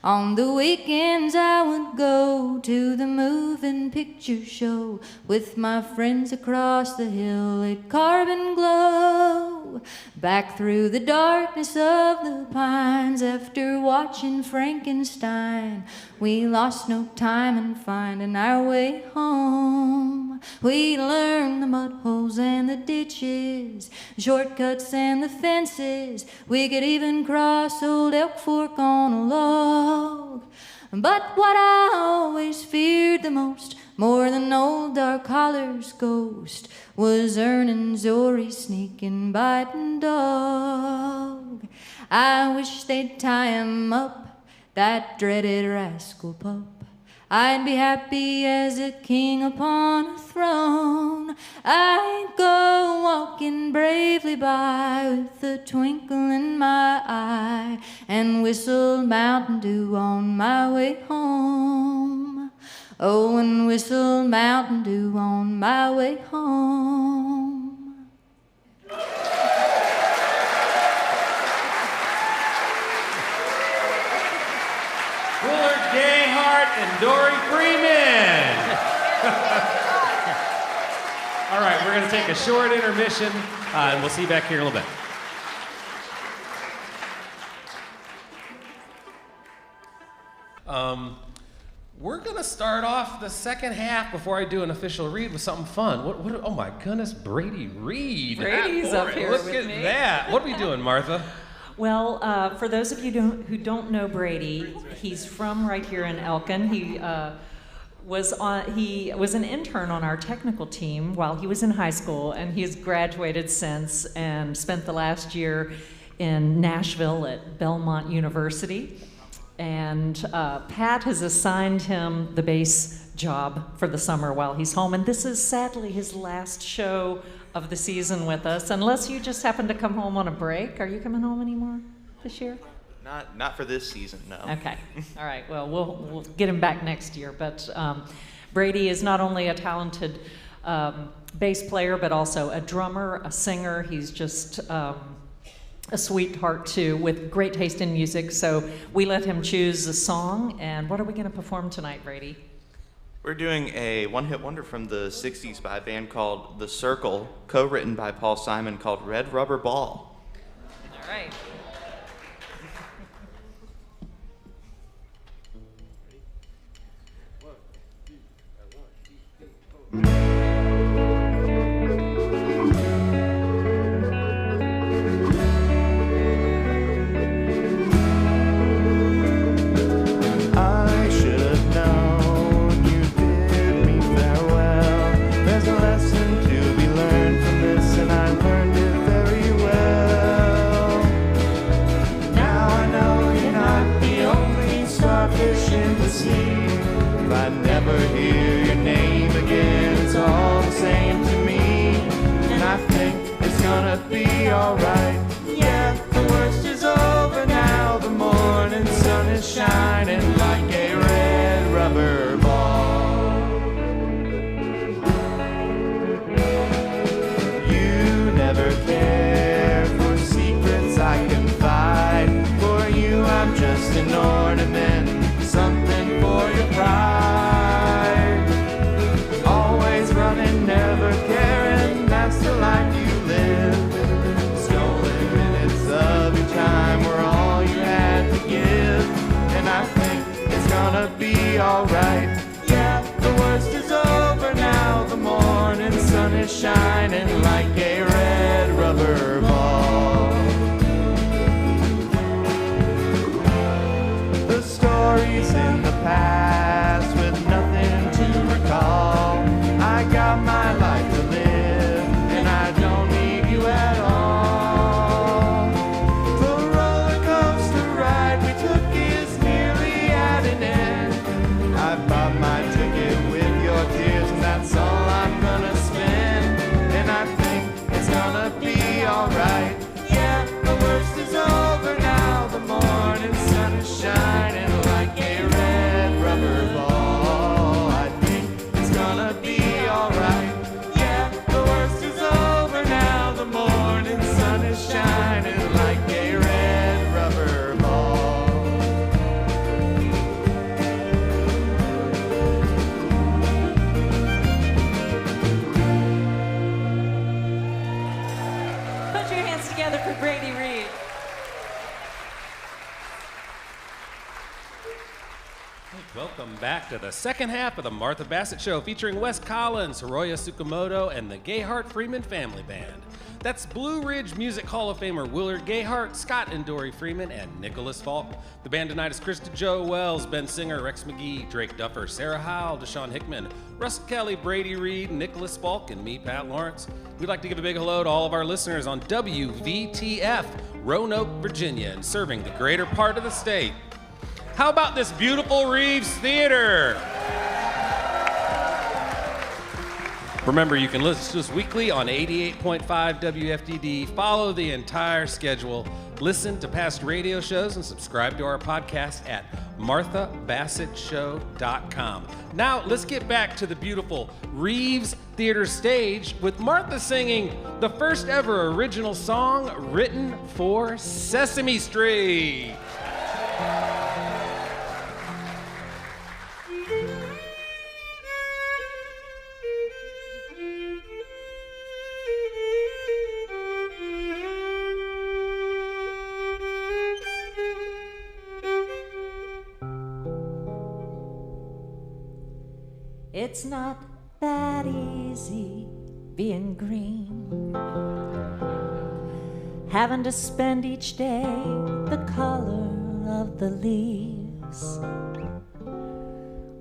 On the weekends I would go to the moving picture show with my friends across the hill at Carbon Glow. Back through the darkness of the pines after watching Frankenstein, we lost no time in finding our way home. We learned the mud holes and the ditches, shortcuts and the fences. We could even cross old Elk Fork on a log. But what I always feared the most, more than old Dark Holler's ghost, was Earning Zory's sneaking, biting dog. I wish they'd tie him up, that dreaded rascal pup. I'd be happy as a king upon a throne. I'd go walking bravely by with a twinkle in my eye and whistle Mountain Dew on my way home. Oh, and whistle Mountain Dew on my way home. Gayheart and Dory Freeman. All right, we're going to take a short intermission, and we'll see you back here in a little bit. We're going to start off the second half before I do an official read with something fun. What, oh my goodness, Brady Reed. Brady's up here Look with at me. that. What are we doing, Martha? Well, for those of you who don't know Brady, he's from right here in Elkin. He was an intern on our technical team while he was in high school, and he's graduated since and spent the last year in Nashville at Belmont University. And Pat has assigned him the bass job for the summer while he's home, and this is sadly his last show of the season with us, unless you just happen to come home on a break. Are you coming home anymore this year? Not for this season, no. Okay. All right. Well, we'll get him back next year. But Brady is not only a talented bass player, but also a drummer, a singer. He's just a sweetheart too, with great taste in music. So we let him choose a song. And what are we going to perform tonight, Brady? We're doing a one-hit wonder from the 60s by a band called The Circle, co-written by Paul Simon, called Red Rubber Ball. All right. I should have known you bid me farewell. There's a lesson to be learned from this, and I learned it very well. Now I know you're not the only starfish in the sea. If I never hear your name again, it's all the same to me. And I think it's gonna be alright. be alright. Yeah, the worst is over now. The morning sun is shining like a red rubber ball. The stories in the past with nothing to recall. I got my life to live and I don't need you at all. The roller coaster ride we took is nearly at an end. I bought my ticket with your tears and that's all I'm gonna spend. And I think it's gonna be alright. Yeah, the worst is over now. The morning sun is shining like a red rubber ball. I think it's gonna be alright. Yeah, the worst is over now. The morning sun is shining like a red rubber ball. Put your hands together for Brady Reed. Welcome back to the second half of the Martha Bassett Show, featuring Wes Collins, Hiroya Tsukamoto, and the Gayheart Freeman Family Band. That's Blue Ridge Music Hall of Famer Willard Gayheart, Scott and Dory Freeman, and Nicholas Falk. The band tonight is Krista Joe Wells, Ben Singer, Rex McGee, Drake Duffer, Sarah Howell, DaShawn Hickman, Russell Kelly, Brady Reed, Nicholas Falk, and me, Pat Lawrence. We'd like to give a big hello to all of our listeners on WVTF, Roanoke, Virginia, and serving the greater part of the state. How about this beautiful Reeves Theater? Remember, you can listen to us weekly on 88.5 WFDD. Follow the entire schedule. Listen to past radio shows and subscribe to our podcast at MarthaBassettShow.com. Now, let's get back to the beautiful Reeves Theater stage with Martha singing the first ever original song written for Sesame Street. It's not that easy being green, having to spend each day the color of the leaves,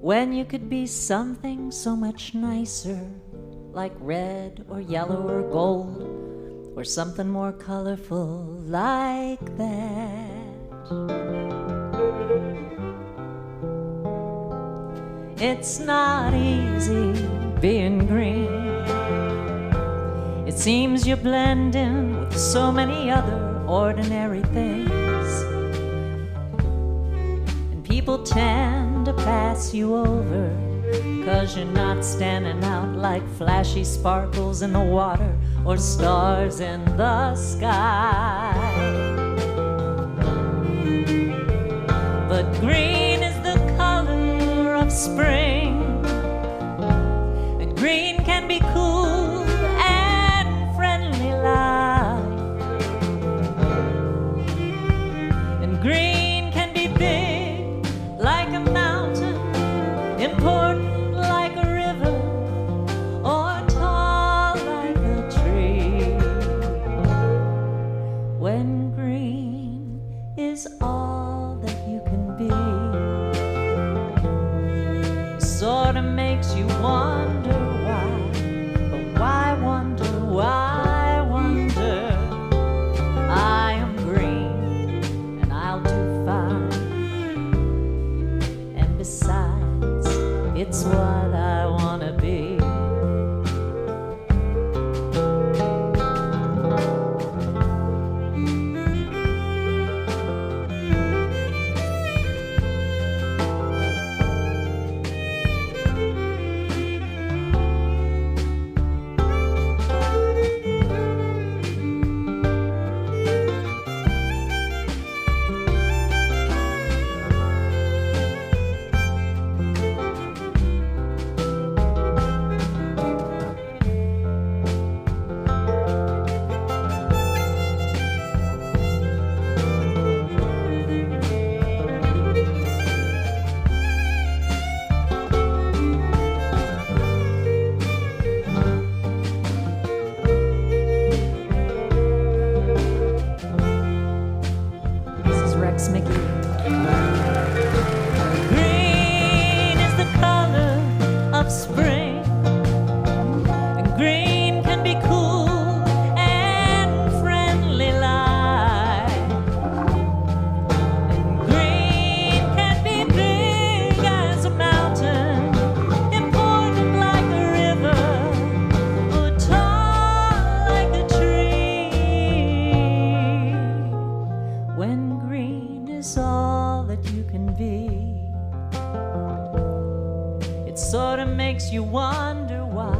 when you could be something so much nicer, like red or yellow or gold, or something more colorful like that. It's not easy being green. It seems you blend in with so many other ordinary things, and people tend to pass you over 'cause you're not standing out like flashy sparkles in the water or stars in the sky. But green is the color of spring, and green can be cool and friendly like, and green can be big like a mountain, important like a river, or tall like a tree. When green is all that you can be, sort of makes you wonder why, but why wonder, why wonder? I am green and I'll do fine, and besides, it's what I wanna be. of spring. And green can be cool and friendly like. And green can be big as a mountain, important like a river, or tall like a tree. When green is all that you can be, it sort of makes you wonder why.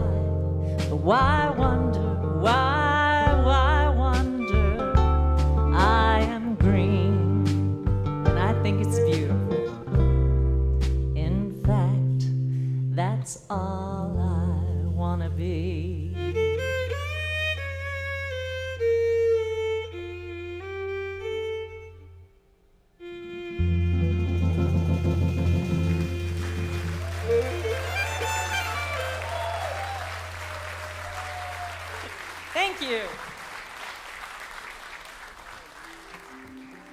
But why wonder, why wonder? I am green, and I think it's beautiful. In fact, that's all I wanna be. Thank you.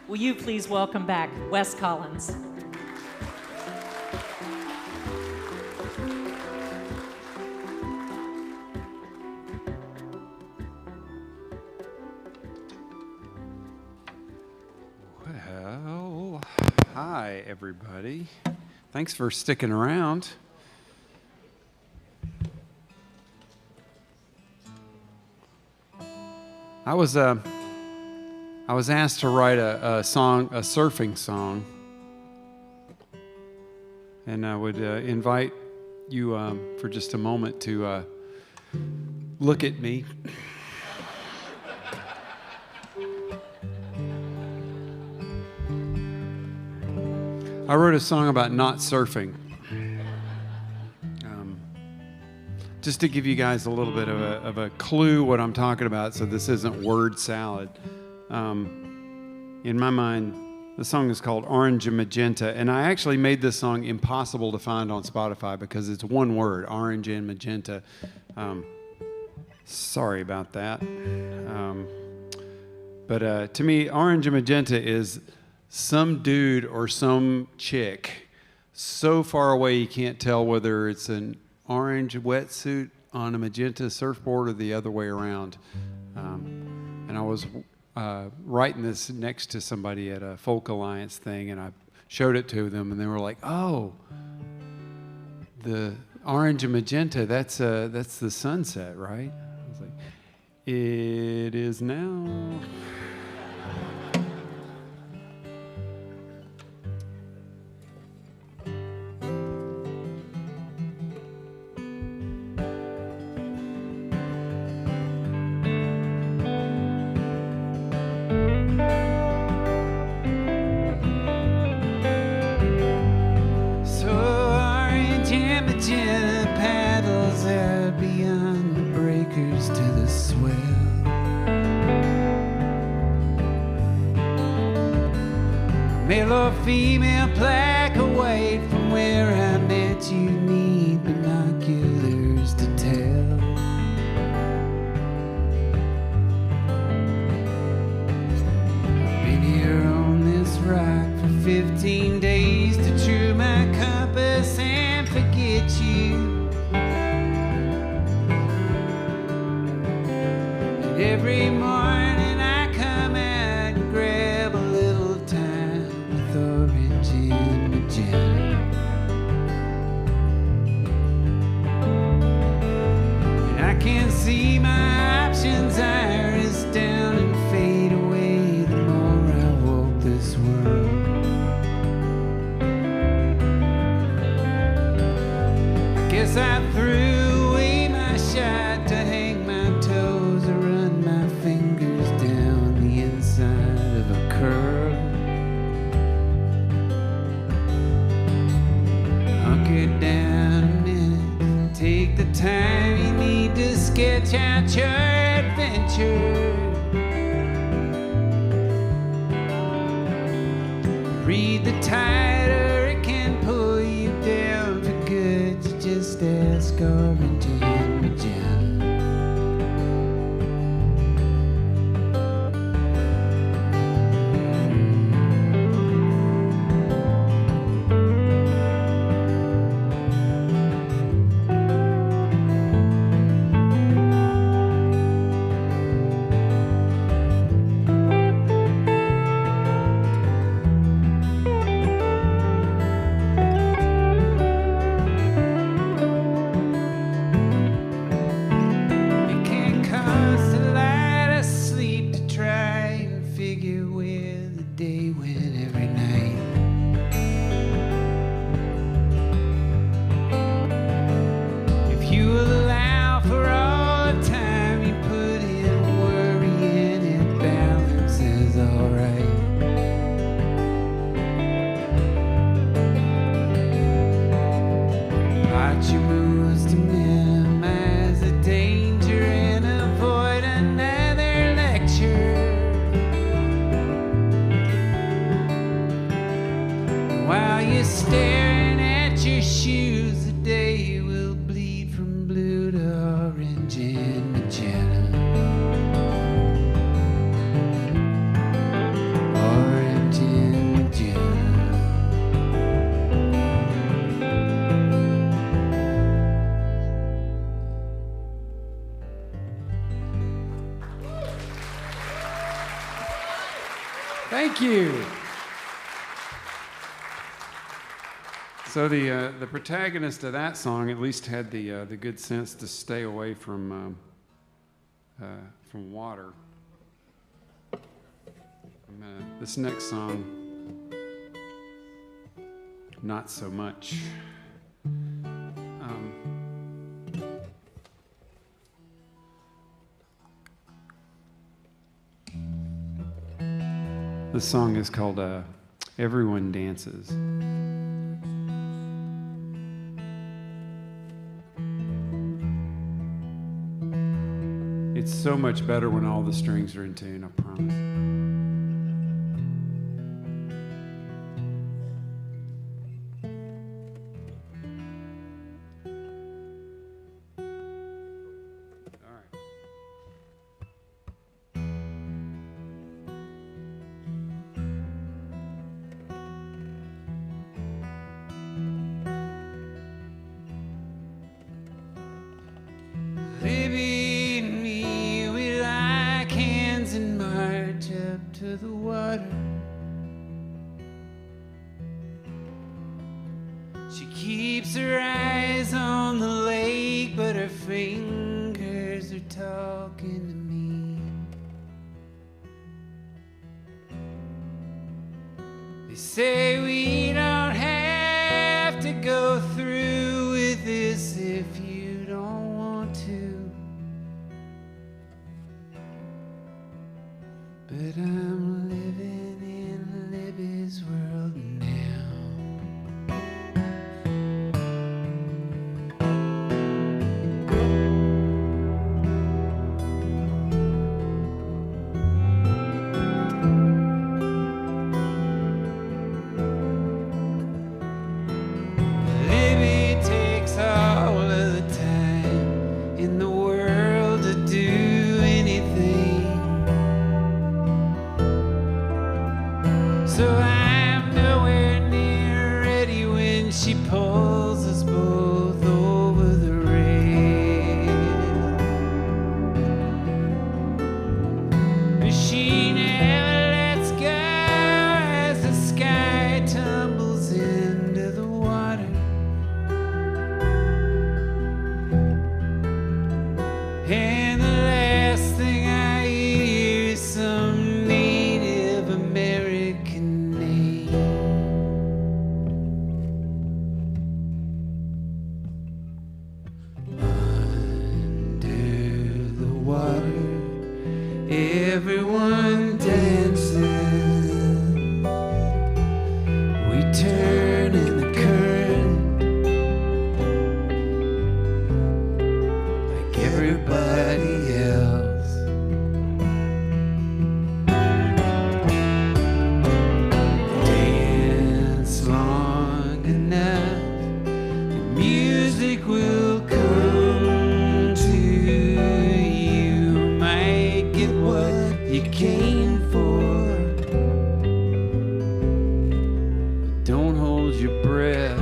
Will you please welcome back Wes Collins? Well, hi, everybody. Thanks for sticking around. I was asked to write a song, a surfing song, and I would invite you for just a moment to look at me. I wrote a song about not surfing. Just to give you guys a little bit of a clue what I'm talking about, so this isn't word salad. In my mind, the song is called Orange and Magenta, and I actually made this song impossible to find on Spotify because it's one word, orange and magenta. Sorry about that. But to me, orange and magenta is some dude or some chick so far away you can't tell whether it's an orange wetsuit on a magenta surfboard or the other way around. And I was writing this next to somebody at a Folk Alliance thing, and I showed it to them, and they were like, "Oh, the orange and magenta, that's the sunset, right?" I was like, "It is now." Paddles out beyond the breakers to the swell. Male or female, black or white, from where I met you need binoculars to tell. I've been here on this rock for 15 days to true my compass and forget you. And every morning I come out and grab a little time with orange and magenta. And I can see my options iris down and fade away the more I walk this world. Guess I threw away my shot to hang my toes or run my fingers down the inside of a curl. Hunker down a minute, take the time you need to sketch out your adventure. Read the tide or it can pull you down for good. You just ask orange and magenta. Watch your moves to minimize the danger and avoid another lecture. While you're staring at your shoes, the day will bleed from blue to orange and magenta. Orange and magenta. Thank you. So the protagonist of that song at least had the good sense to stay away from water. This next song, not so much. This song is called Everyone Dances. It's so much better when all the strings are in tune, I promise. Libby and me, we like hands and march up to the water. She keeps her eyes on the lake, but her fingers are talking to me. They say we don't have to go through with this if you don't want to. But I'm living in Libby's world now. Libby takes all of the time in the world to do anything. So I'm nowhere near ready when she pulls us both over the rail. But she never lets go as the sky tumbles into the water. And the last thing I hear is some Native American name. Under the water, everyone dances. We turn in the current like everybody else. Dance long enough, the music will come to you. Might get what you came for. Don't hold your breath.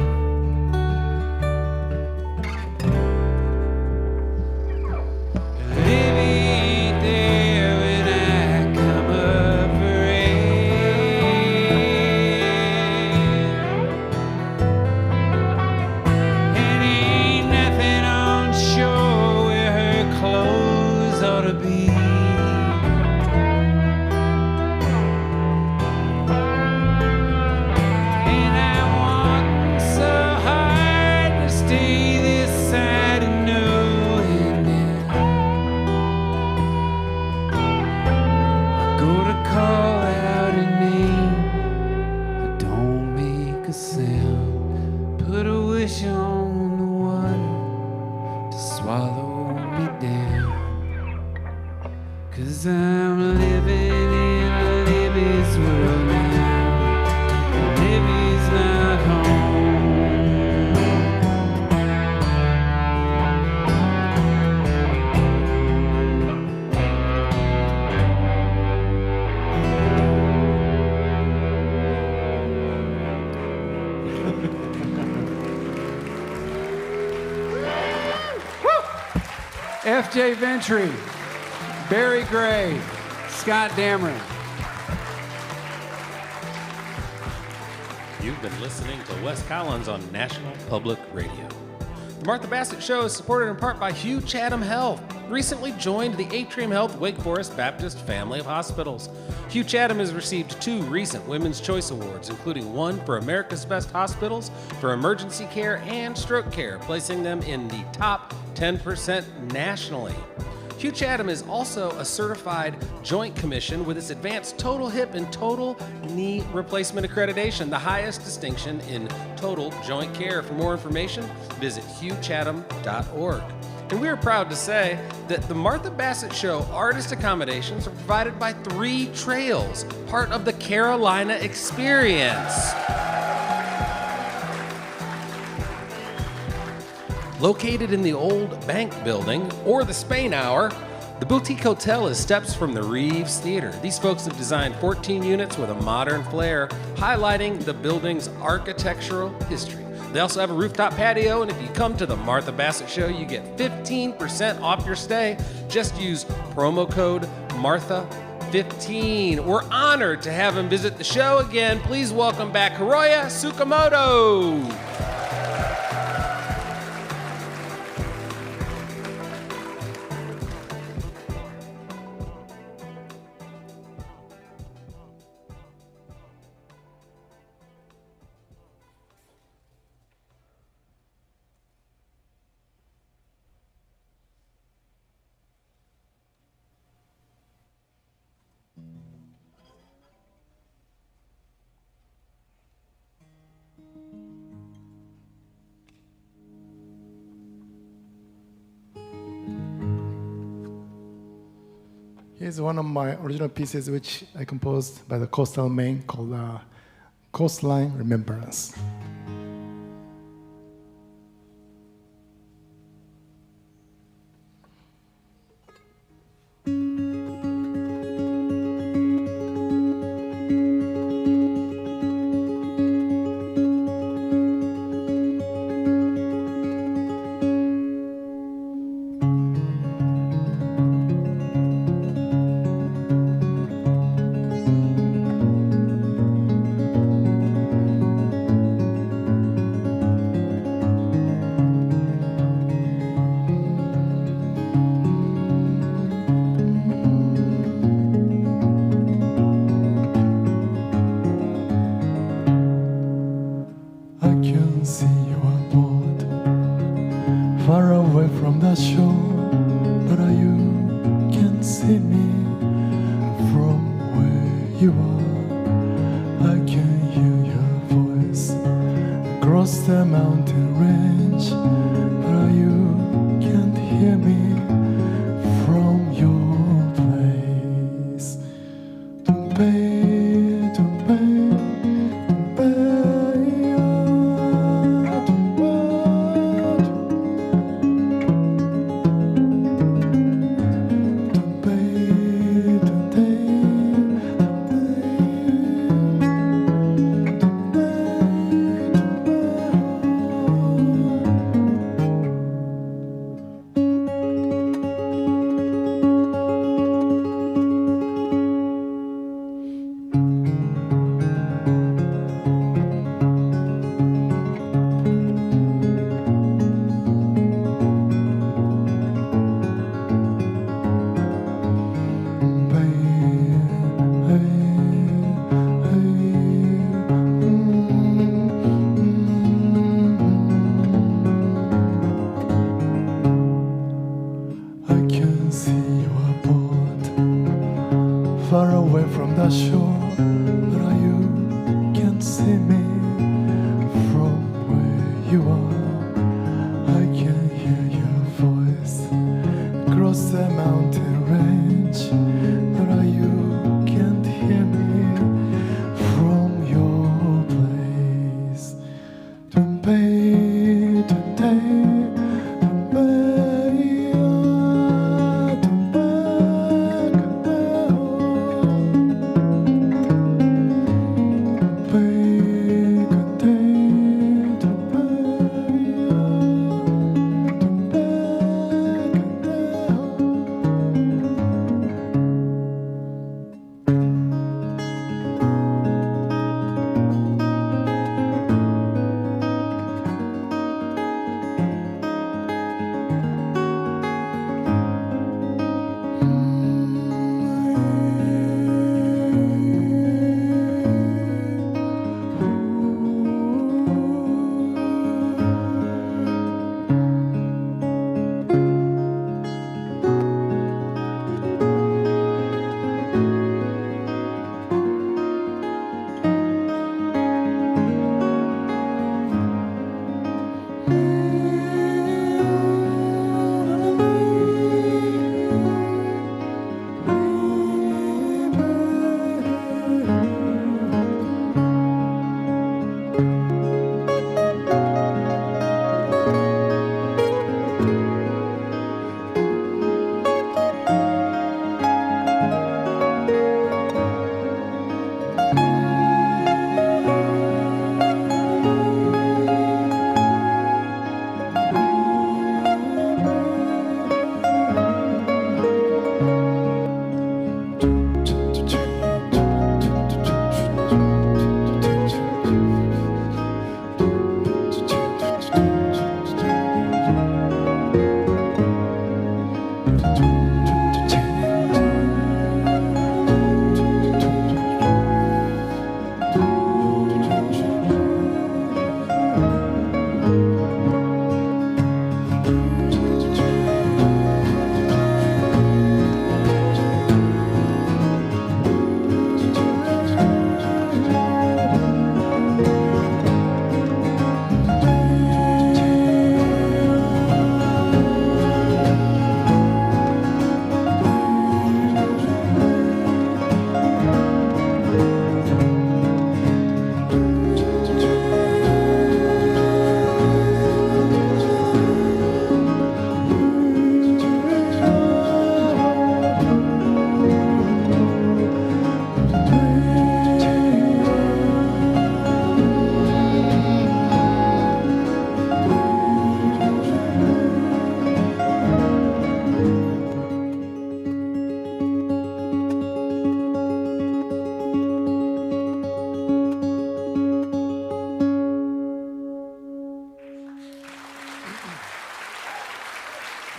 Libby ain't there when I come up for air. And ain't nothing 'cause I'm living in Libby's world now. Libby's not home. F.J. Ventry, Barry Gray, Scott Dameron. You've been listening to Wes Collins on National Public Radio. The Martha Bassett Show is supported in part by Hugh Chatham Health, recently joined the Atrium Health Wake Forest Baptist family of hospitals. Hugh Chatham has received 2 recent Women's Choice Awards, including one for America's Best Hospitals for emergency care and stroke care, placing them in the top 10% nationally. Hugh Chatham is also a certified joint commission with its advanced total hip and total knee replacement accreditation, the highest distinction in total joint care. For more information, visit hughchatham.org. And we are proud to say that the Martha Bassett Show artist accommodations are provided by 3 Trails, part of the Carolina Experience. Located in the old bank building, or the Spain Hour, the boutique hotel is steps from the Reeves Theater. These folks have designed 14 units with a modern flair, highlighting the building's architectural history. They also have a rooftop patio, and if you come to the Martha Bassett Show, you get 15% off your stay. Just use promo code MARTHA15. We're honored to have him visit the show again. Please welcome back Hiroya Tsukamoto. Here's one of my original pieces which I composed by the Coastal Maine called Coastline Remembrance. Across the mountain range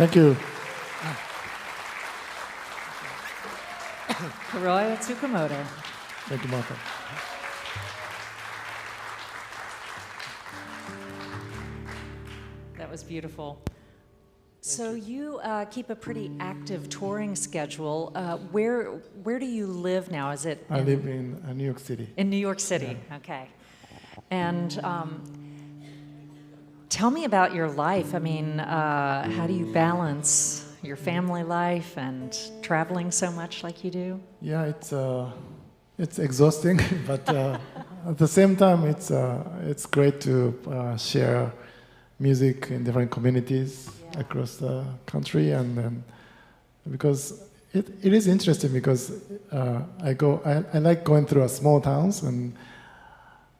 Thank you. Hiroya Tsukamoto. Thank you, Martha. That was beautiful. So you keep a pretty active touring schedule. Where do you live now? Is it I live in New York City. in New York City? Okay. And tell me about your life. I mean, how do you balance your family life and traveling so much like you do? Yeah, it's exhausting, but at the same time, it's great to share music in different communities across the country, and then because it is interesting because I like going through small towns, and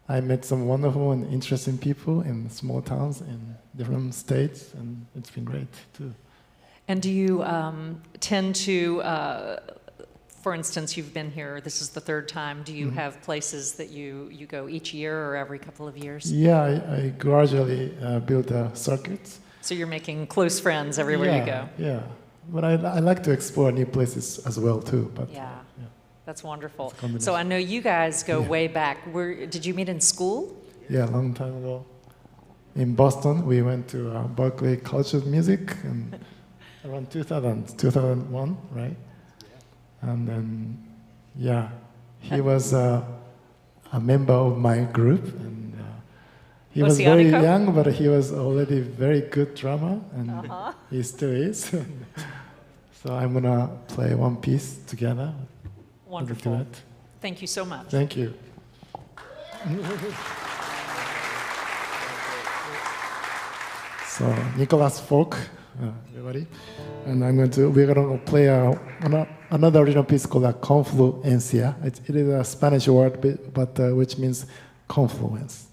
I met some wonderful and interesting people in small towns in different states, and it's been great too. And do you tend to, for instance, you've been here, this is the third time, do you have places that you go each year or every couple of years? Yeah, I gradually build circuits. So you're making close friends everywhere you go? Yeah, but I like to explore new places as well too. But Yeah, that's wonderful. combination. So I know you guys go way back. Did you meet in school? Yeah, a long time ago. In Boston, we went to Berkeley College of Music and around 2001, right? And then, yeah, he was a member of my group, and he was very young, but he was already very good drummer, and he still is. So I'm gonna play one piece together. Wonderful. Thank you so much. Thank you. So Nicholas Falk, everybody, and we're gonna play another original piece called Confluencia. It is a Spanish word, but which means confluence.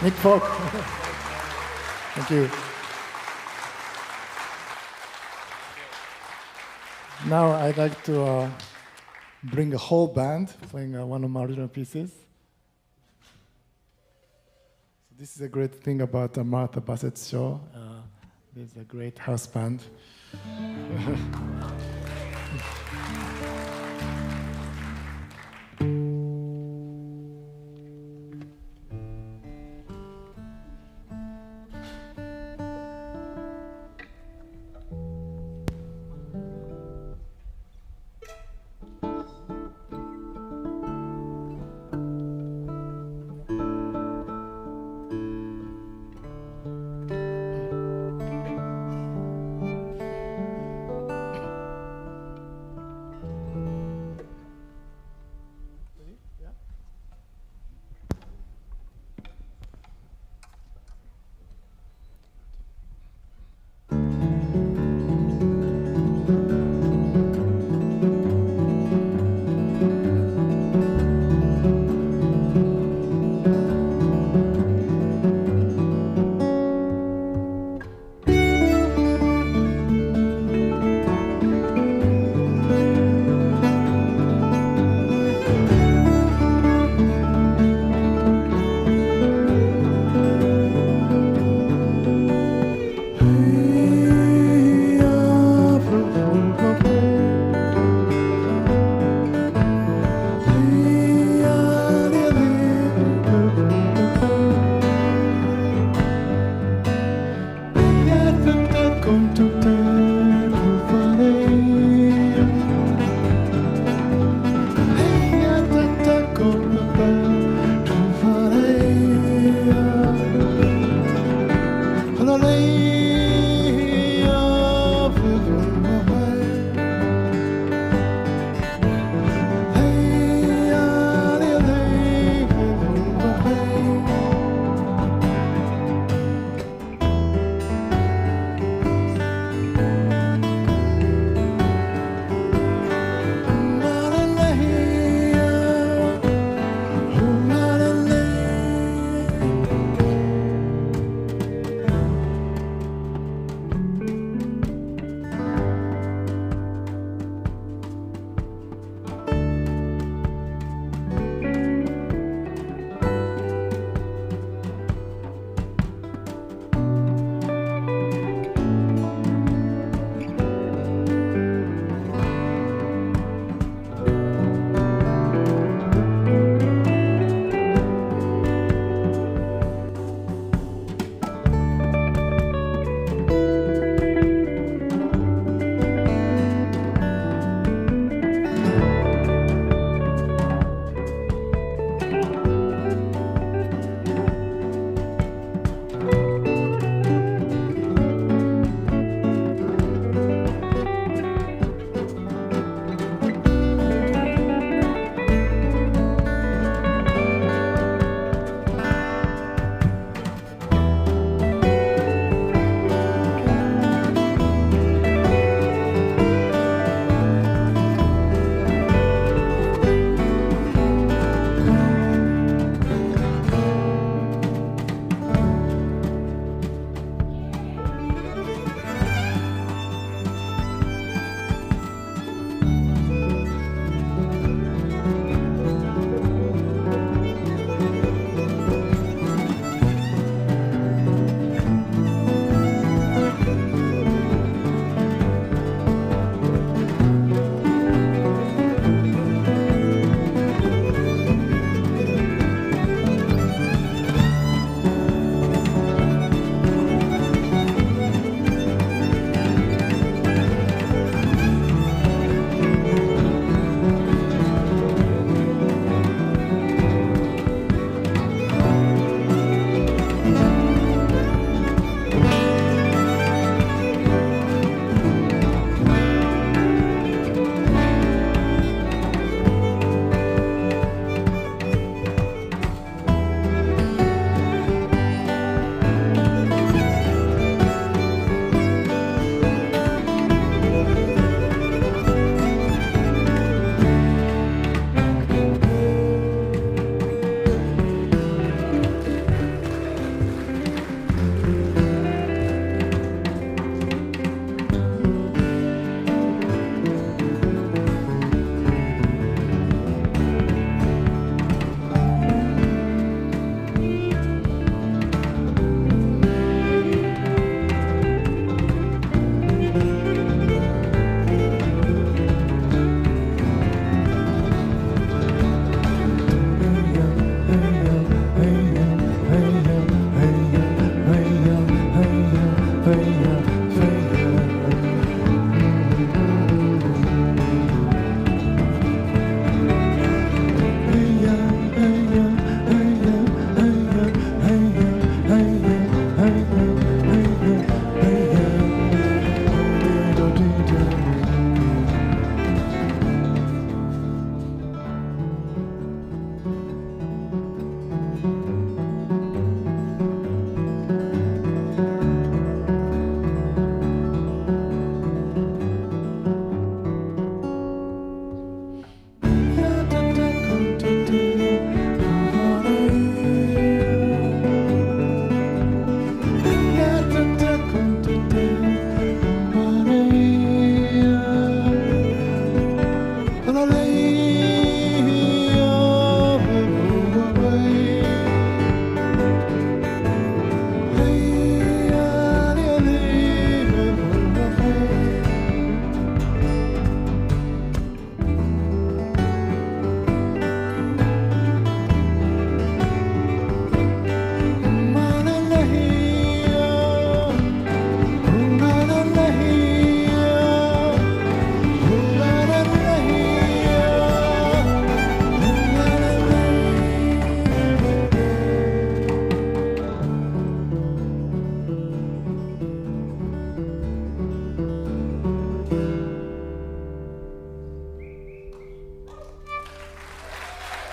Nick Falk. Thank you. Now I'd like to bring a whole band playing one of my original pieces. So this is a great thing about the Martha Bassett Show. There's a great house band.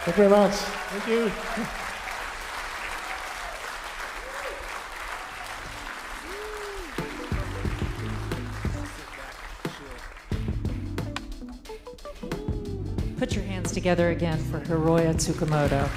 Thank you very much. Thank you. Put your hands together again for Hiroya Tsukamoto.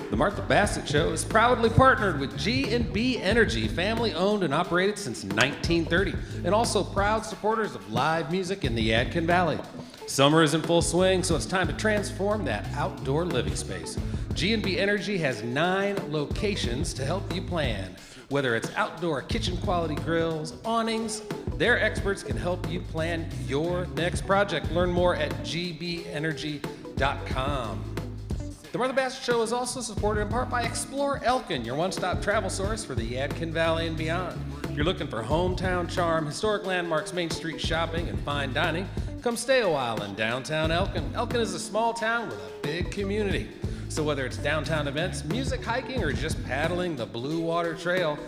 The Martha Bassett Show is proudly partnered with G&B Energy, family owned and operated since 1930, and also proud supporters of live music in the Yadkin Valley. Summer is in full swing, so it's time to transform that outdoor living space. G&B Energy has 9 locations to help you plan. Whether it's outdoor kitchen quality grills, awnings, their experts can help you plan your next project. Learn more at gbenergy.com. The Martha Bassett Show is also supported in part by Explore Elkin, your one-stop travel source for the Yadkin Valley and beyond. If you're looking for hometown charm, historic landmarks, Main Street shopping, and fine dining, come stay a while in downtown Elkin. Elkin is a small town with a big community. So whether it's downtown events, music, hiking, or just paddling the Blue Water Trail,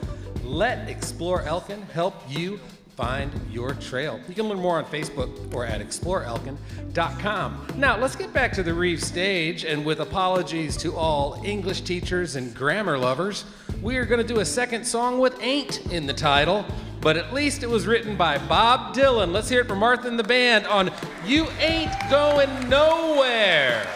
let Explore Elkin help you find your trail. You can learn more on Facebook or at exploreelkin.com. Now, let's get back to the Reeves stage, and with apologies to all English teachers and grammar lovers, we are going to do a second song with "ain't" in the title, but at least it was written by Bob Dylan. Let's hear it from Martha and the band on "You Ain't Going Nowhere."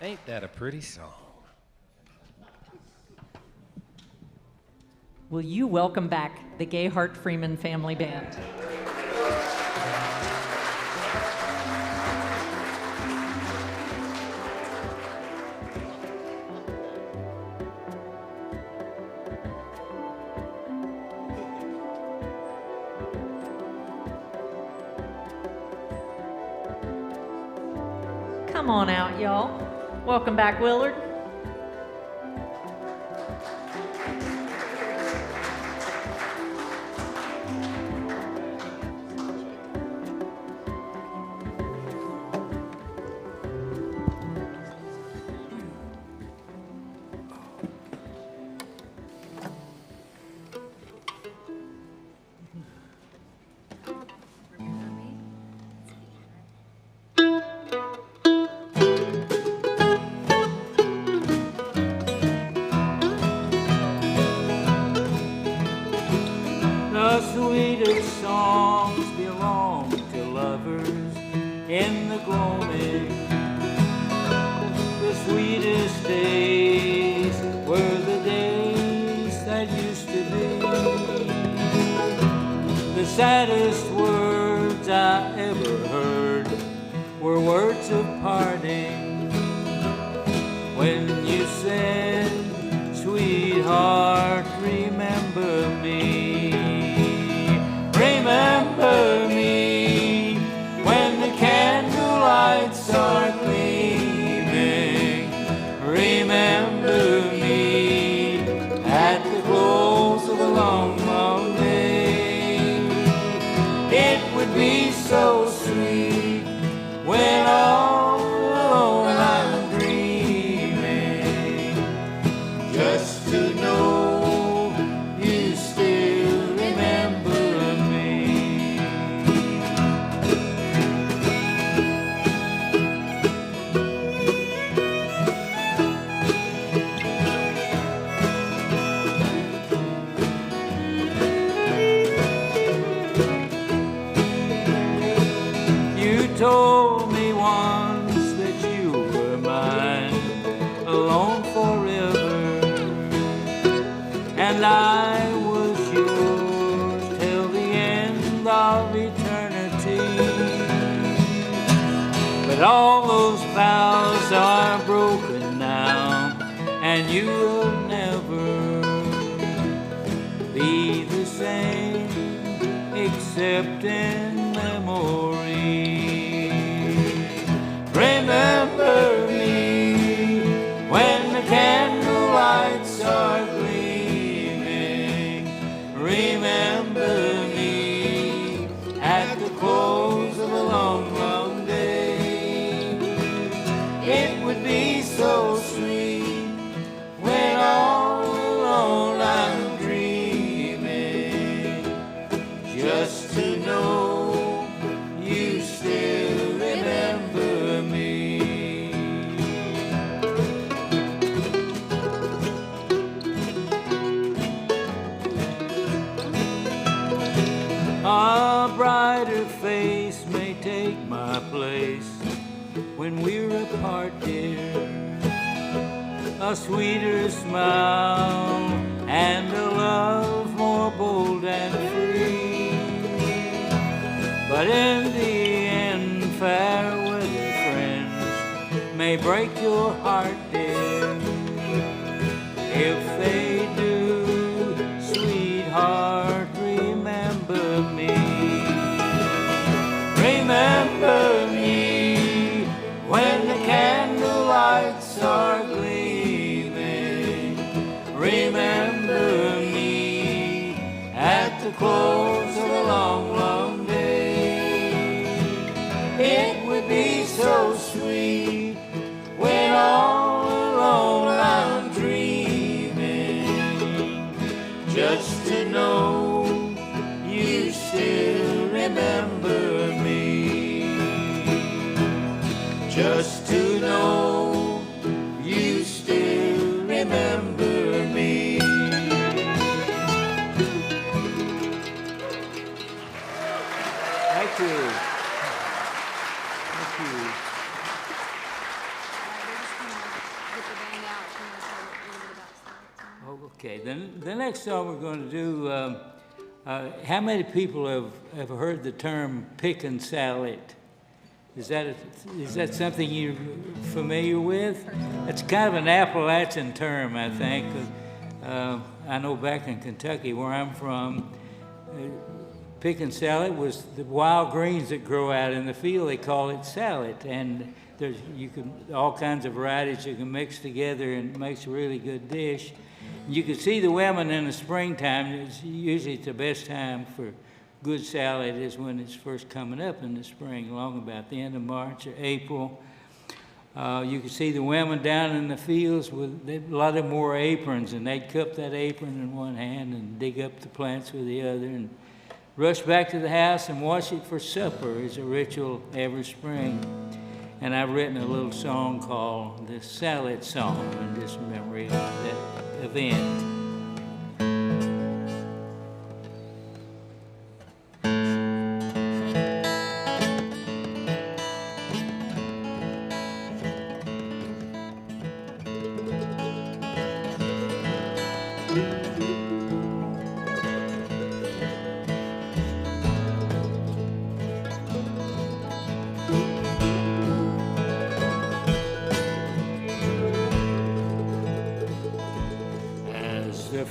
Ain't that a pretty song? Will you welcome back the Gayheart Freeman Family Band? Come on out, y'all. Welcome back, Willard. The sweetest songs belong to lovers in the gloaming. The sweetest days were the days that used to be. The saddest words I ever heard were words of parting. When you said, sweetheart, remember me. Remember me when the candlelights are gleaming. Remember me at the close of a long, long day. It would be so sweet when all alone I'm dreaming, just to know you still remember me. You told me once that you were mine, alone forever, and I was yours till the end of eternity. But all those vows are broken now, and you will never be the same, except in memory. Remember me when the candlelights are gleaming. Remember me at the close of a long, long day. It would be so sweet when all alone I'm dreaming, just to know you still remember me. A brighter face may take my place when we're apart, dear. A sweeter smile and a love more bold and free. But in the end, fair weather friends may break your heart, dear. If they do, sweetheart, remember me. Remember me when the candlelights are gleaming. Remember me at the close of a long, long day. It would be so sweet when all alone I'm dreaming, just to know you still remember me. Just to know you still remember me. Thank you. Thank you. Okay, then the next song we're going to do, how many people have heard the term pickin' salad? Is that something you're familiar with? It's kind of an Appalachian term, I think. I know back in Kentucky, where I'm from, pickin' salad was the wild greens that grow out in the field. They call it salad, and there's all kinds of varieties you can mix together, and it makes a really good dish. You can see the women in the springtime. It's usually the best time for good salad is when it's first coming up in the spring, along about the end of March or April. You can see the women down in the fields with a lot of more aprons, and they'd cup that apron in one hand and dig up the plants with the other and rush back to the house and wash it for supper is a ritual every spring. And I've written a little song called the Salad Song in just memory of that event.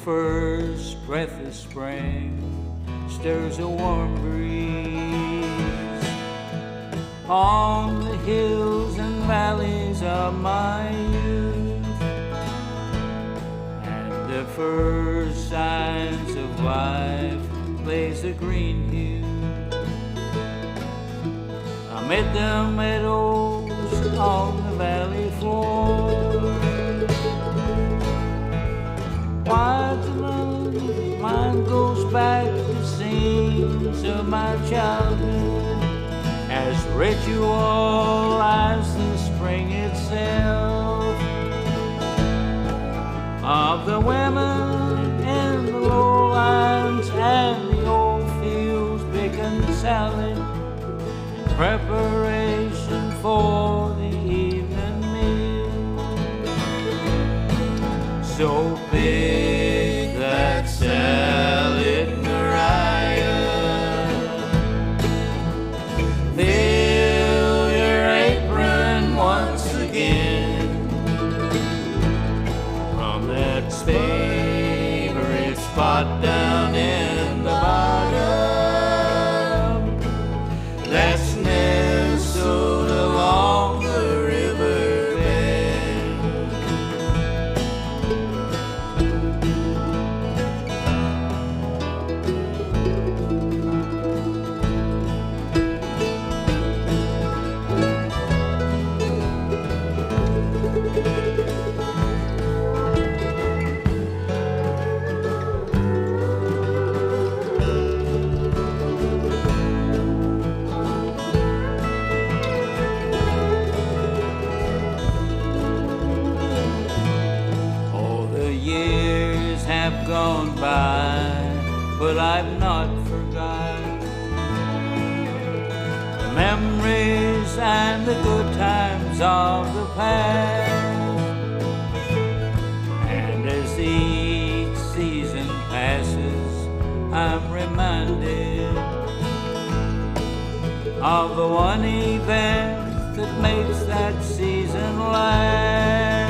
First breath of spring stirs a warm breeze on the hills and valleys of my youth, and the first signs of life blaze a green hue amid the meadows on the valley floor. Why the mind goes back to scenes of my childhood, as ritual as the spring itself, of the women in the lowlands and the old fields picking salad in preparation for the evening meal. So big that salad, Mariah, fill your apron once again from that favorite spot down in the bottom that's nestled along the river bed. All the years have gone by, but I've not forgotten the memories and the good times of the past. And as each season passes, I'm reminded of the one event that makes that season last.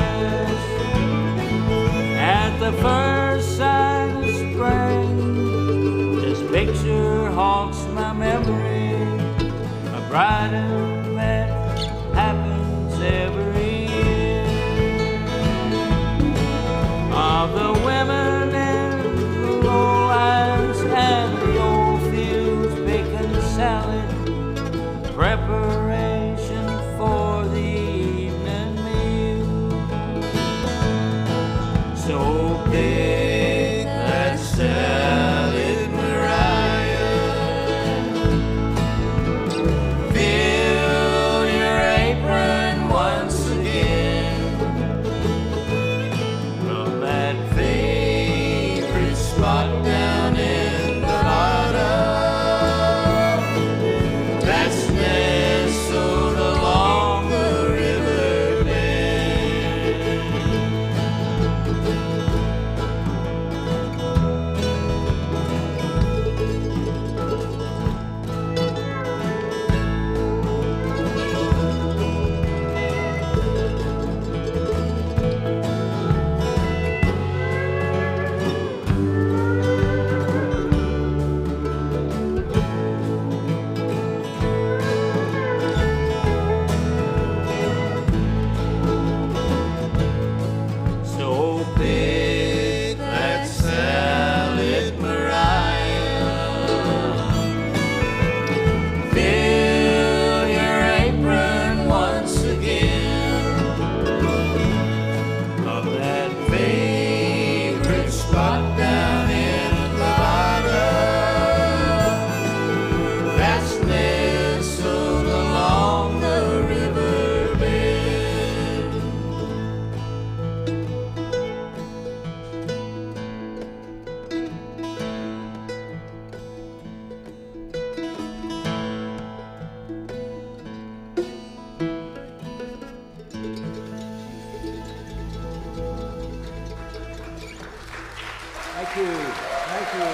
At the first sign of spring, this picture haunts my memory, a bride that happens every year, of the women in the lowlands and the old fields picking salad, preparation for the evening meal. So big that salad, Mariah, fill your apron once again from that favorite spot down in the bottom that's nestled you. Thank you.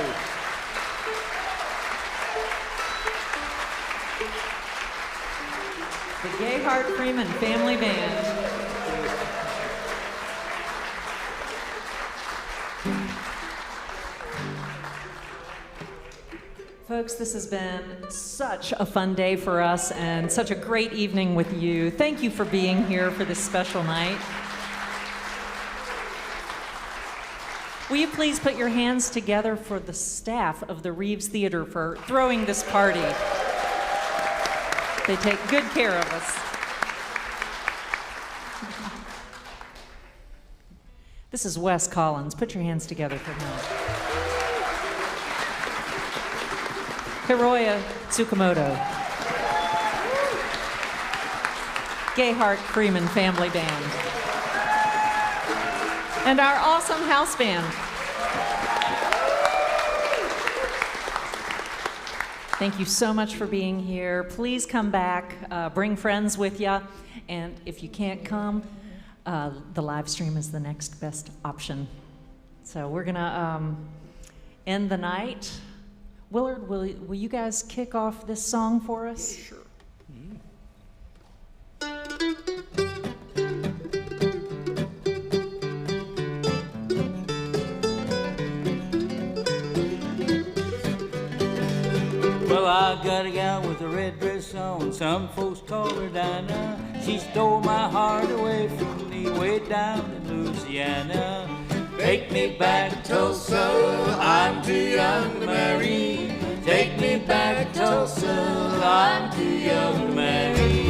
The Gayheart Freeman Family Band. Folks, this has been such a fun day for us and such a great evening with you. Thank you for being here for this special night. Will you please put your hands together for the staff of the Reeves Theater for throwing this party? They take good care of us. This is Wes Collins. Put your hands together for him. Hiroya Tsukamoto. Gayheart Freeman Family Band. And our awesome house band. Thank you so much for being here. Please come back, bring friends with you, and if you can't come, the live stream is the next best option. So we're gonna end the night. Willard, will you guys kick off this song for us? Sure. Well, I got a gal with a red dress on. Some folks call her Dinah. She stole my heart away from me way down in Louisiana. Take me back, Tulsa, I'm too young to marry. Take me back, Tulsa, I'm too young to marry.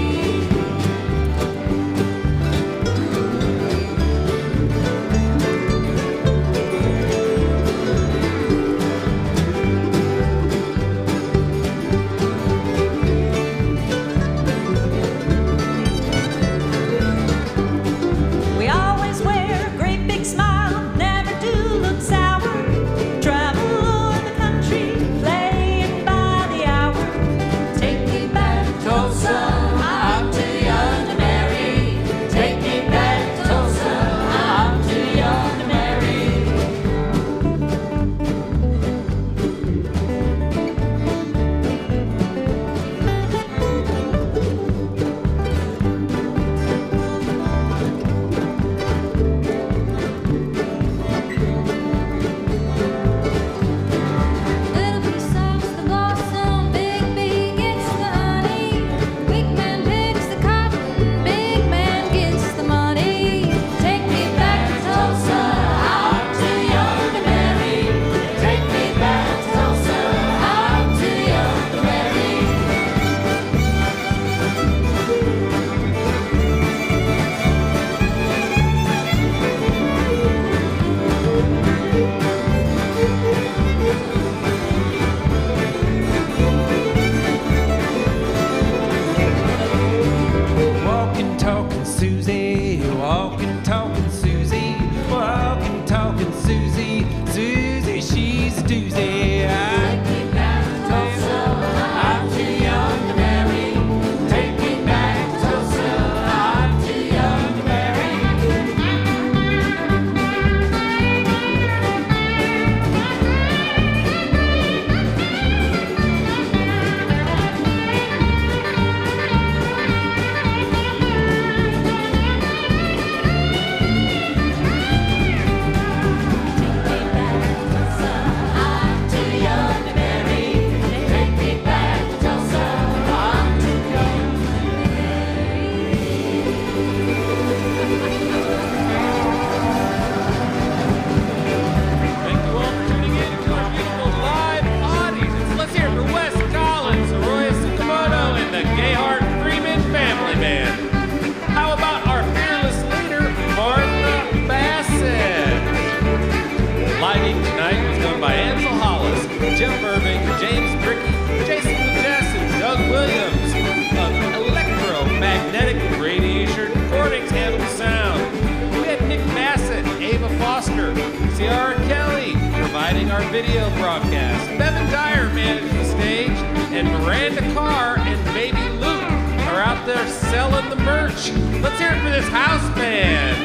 Video broadcast. Bevan Dyer managed the stage, and Miranda Carr and Baby Luke are out there selling the merch. Let's hear it for this house band.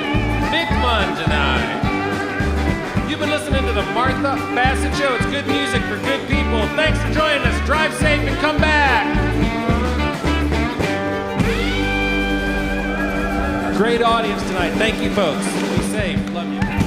Big fun tonight. You've been listening to the Martha Martha Bassett Show. It's good music for good people. Thanks for joining us. Drive safe and come back. Great audience tonight. Thank you, folks. Be safe. Love you.